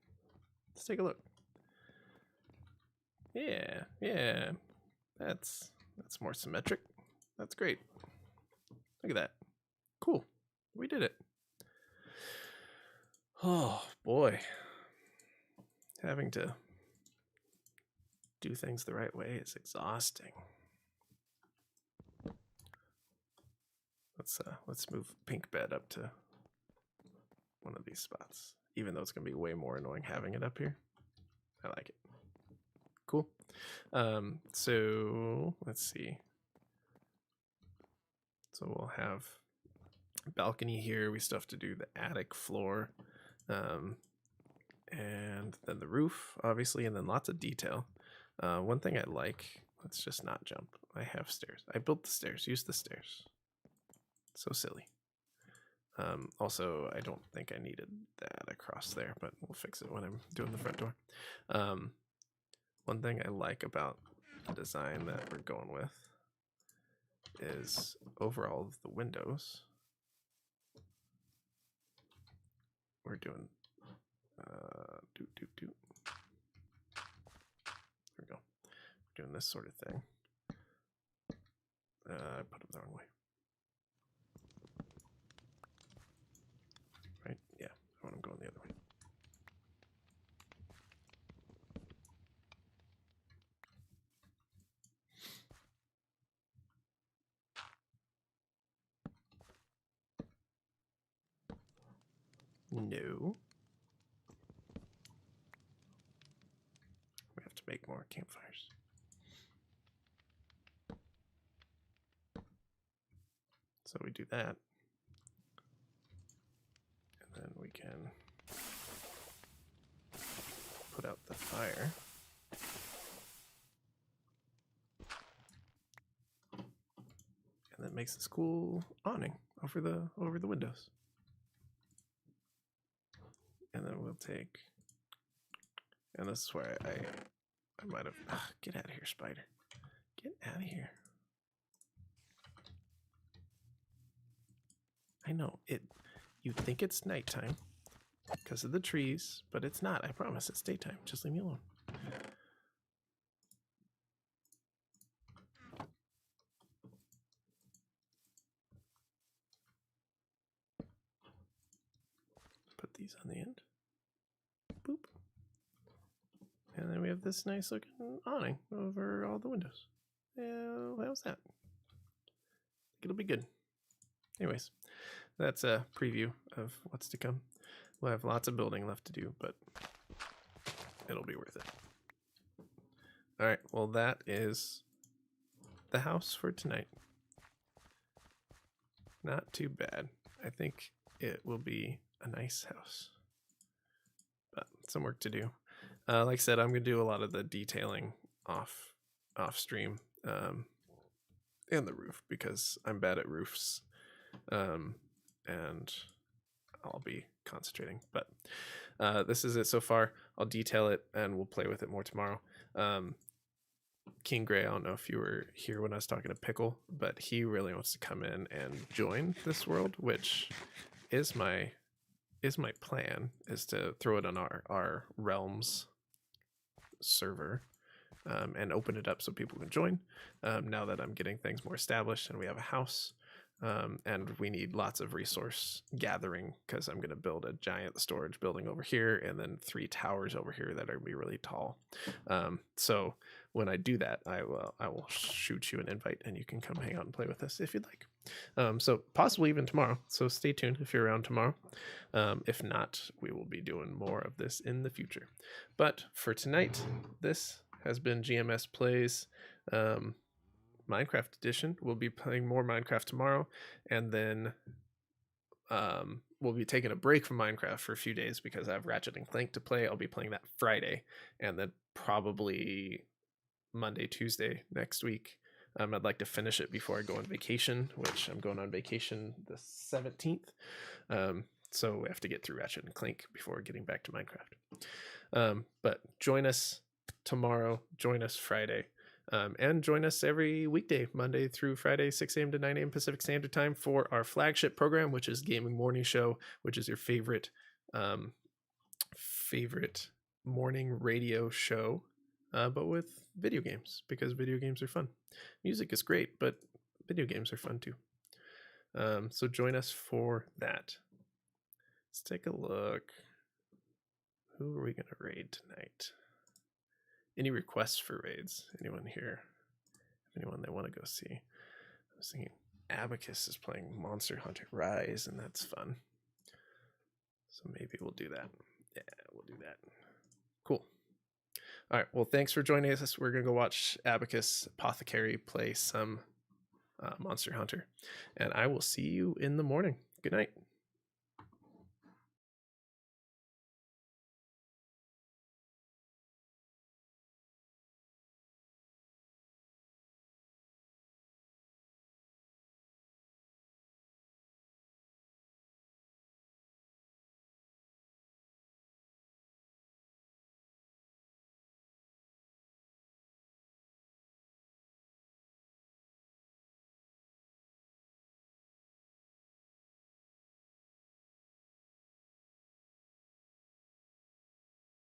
let's take a look. Yeah, that's more symmetric. That's great. Look at that. Cool. We did it. Oh boy, having to do things the right way is exhausting. Let's move pink bed up to one of these spots, even though it's gonna be way more annoying having it up here. I like it. Cool. So let's see. So we'll have a balcony here. We still have to do the attic floor, and then the roof, obviously, and then lots of detail. One thing I like, let's just not jump. I have stairs. I built the stairs. Use the stairs. So silly. Also, I don't think I needed that across there, but we'll fix it when I'm doing the front door. One thing I like about the design that we're going with is over all of the windows, we're doing there we go. We're doing this sort of thing. I put them the wrong way. Right? Yeah, I want them going the other way. No. We have to make more campfires. So we do that. And then we can put out the fire. And that makes this cool awning over the windows. And then we'll take, and this is where I might have, get out of here, spider. Get out of here. I know, you think it's nighttime because of the trees, but it's not. I promise it's daytime. Just leave me alone. Put these on the end. Boop. And then we have this nice looking awning over all the windows. How's that? It'll be good. Anyways, that's a preview of what's to come. We'll have lots of building left to do, but it'll be worth it. All right, well, that is the house for tonight. Not too bad. I think it will be a nice house, but some work to do. Like I said, I'm gonna do a lot of the detailing off stream, and the roof, because I'm bad at roofs, and I'll be concentrating. But this is it so far. I'll detail it and we'll play with it more tomorrow. King Gray, I don't know if you were here when I was talking to Pickle, but he really wants to come in and join this world, which is my plan, is to throw it on our realms server, and open it up so people can join, now that I'm getting things more established and we have a house, and we need lots of resource gathering, because I'm going to build a giant storage building over here and then 3 towers over here that are going to be really tall. So when I do that, I will shoot you an invite and you can come hang out and play with us if you'd like. So possibly even tomorrow. So stay tuned if you're around tomorrow. If not, we will be doing more of this in the future. But for tonight, this has been GMS Plays, Minecraft edition. We'll be playing more Minecraft tomorrow, and then we'll be taking a break from Minecraft for a few days because I have Ratchet and Clank to play. I'll be playing that Friday, and then probably Monday, Tuesday next week. I'd like to finish it before I go on vacation, which I'm going on vacation the 17th. So we have to get through Ratchet and Clank before getting back to Minecraft. But join us tomorrow, join us Friday, and join us every weekday, Monday through Friday, 6 a.m. to 9 a.m. Pacific Standard Time, for our flagship program, which is Gaming Morning Show, which is your favorite favorite morning radio show, but with video games, because video games are fun. Music is great, but video games are fun too. So join us for that. Let's take a look. Who are we going to raid tonight? Any requests for raids? Anyone here? Anyone they want to go see? I was thinking Abacus is playing Monster Hunter Rise, and that's fun. So maybe we'll do that. Yeah, we'll do that. Cool. All right. Well, thanks for joining us. We're going to go watch Abacus Apothecary play some Monster Hunter. And I will see you in the morning. Good night.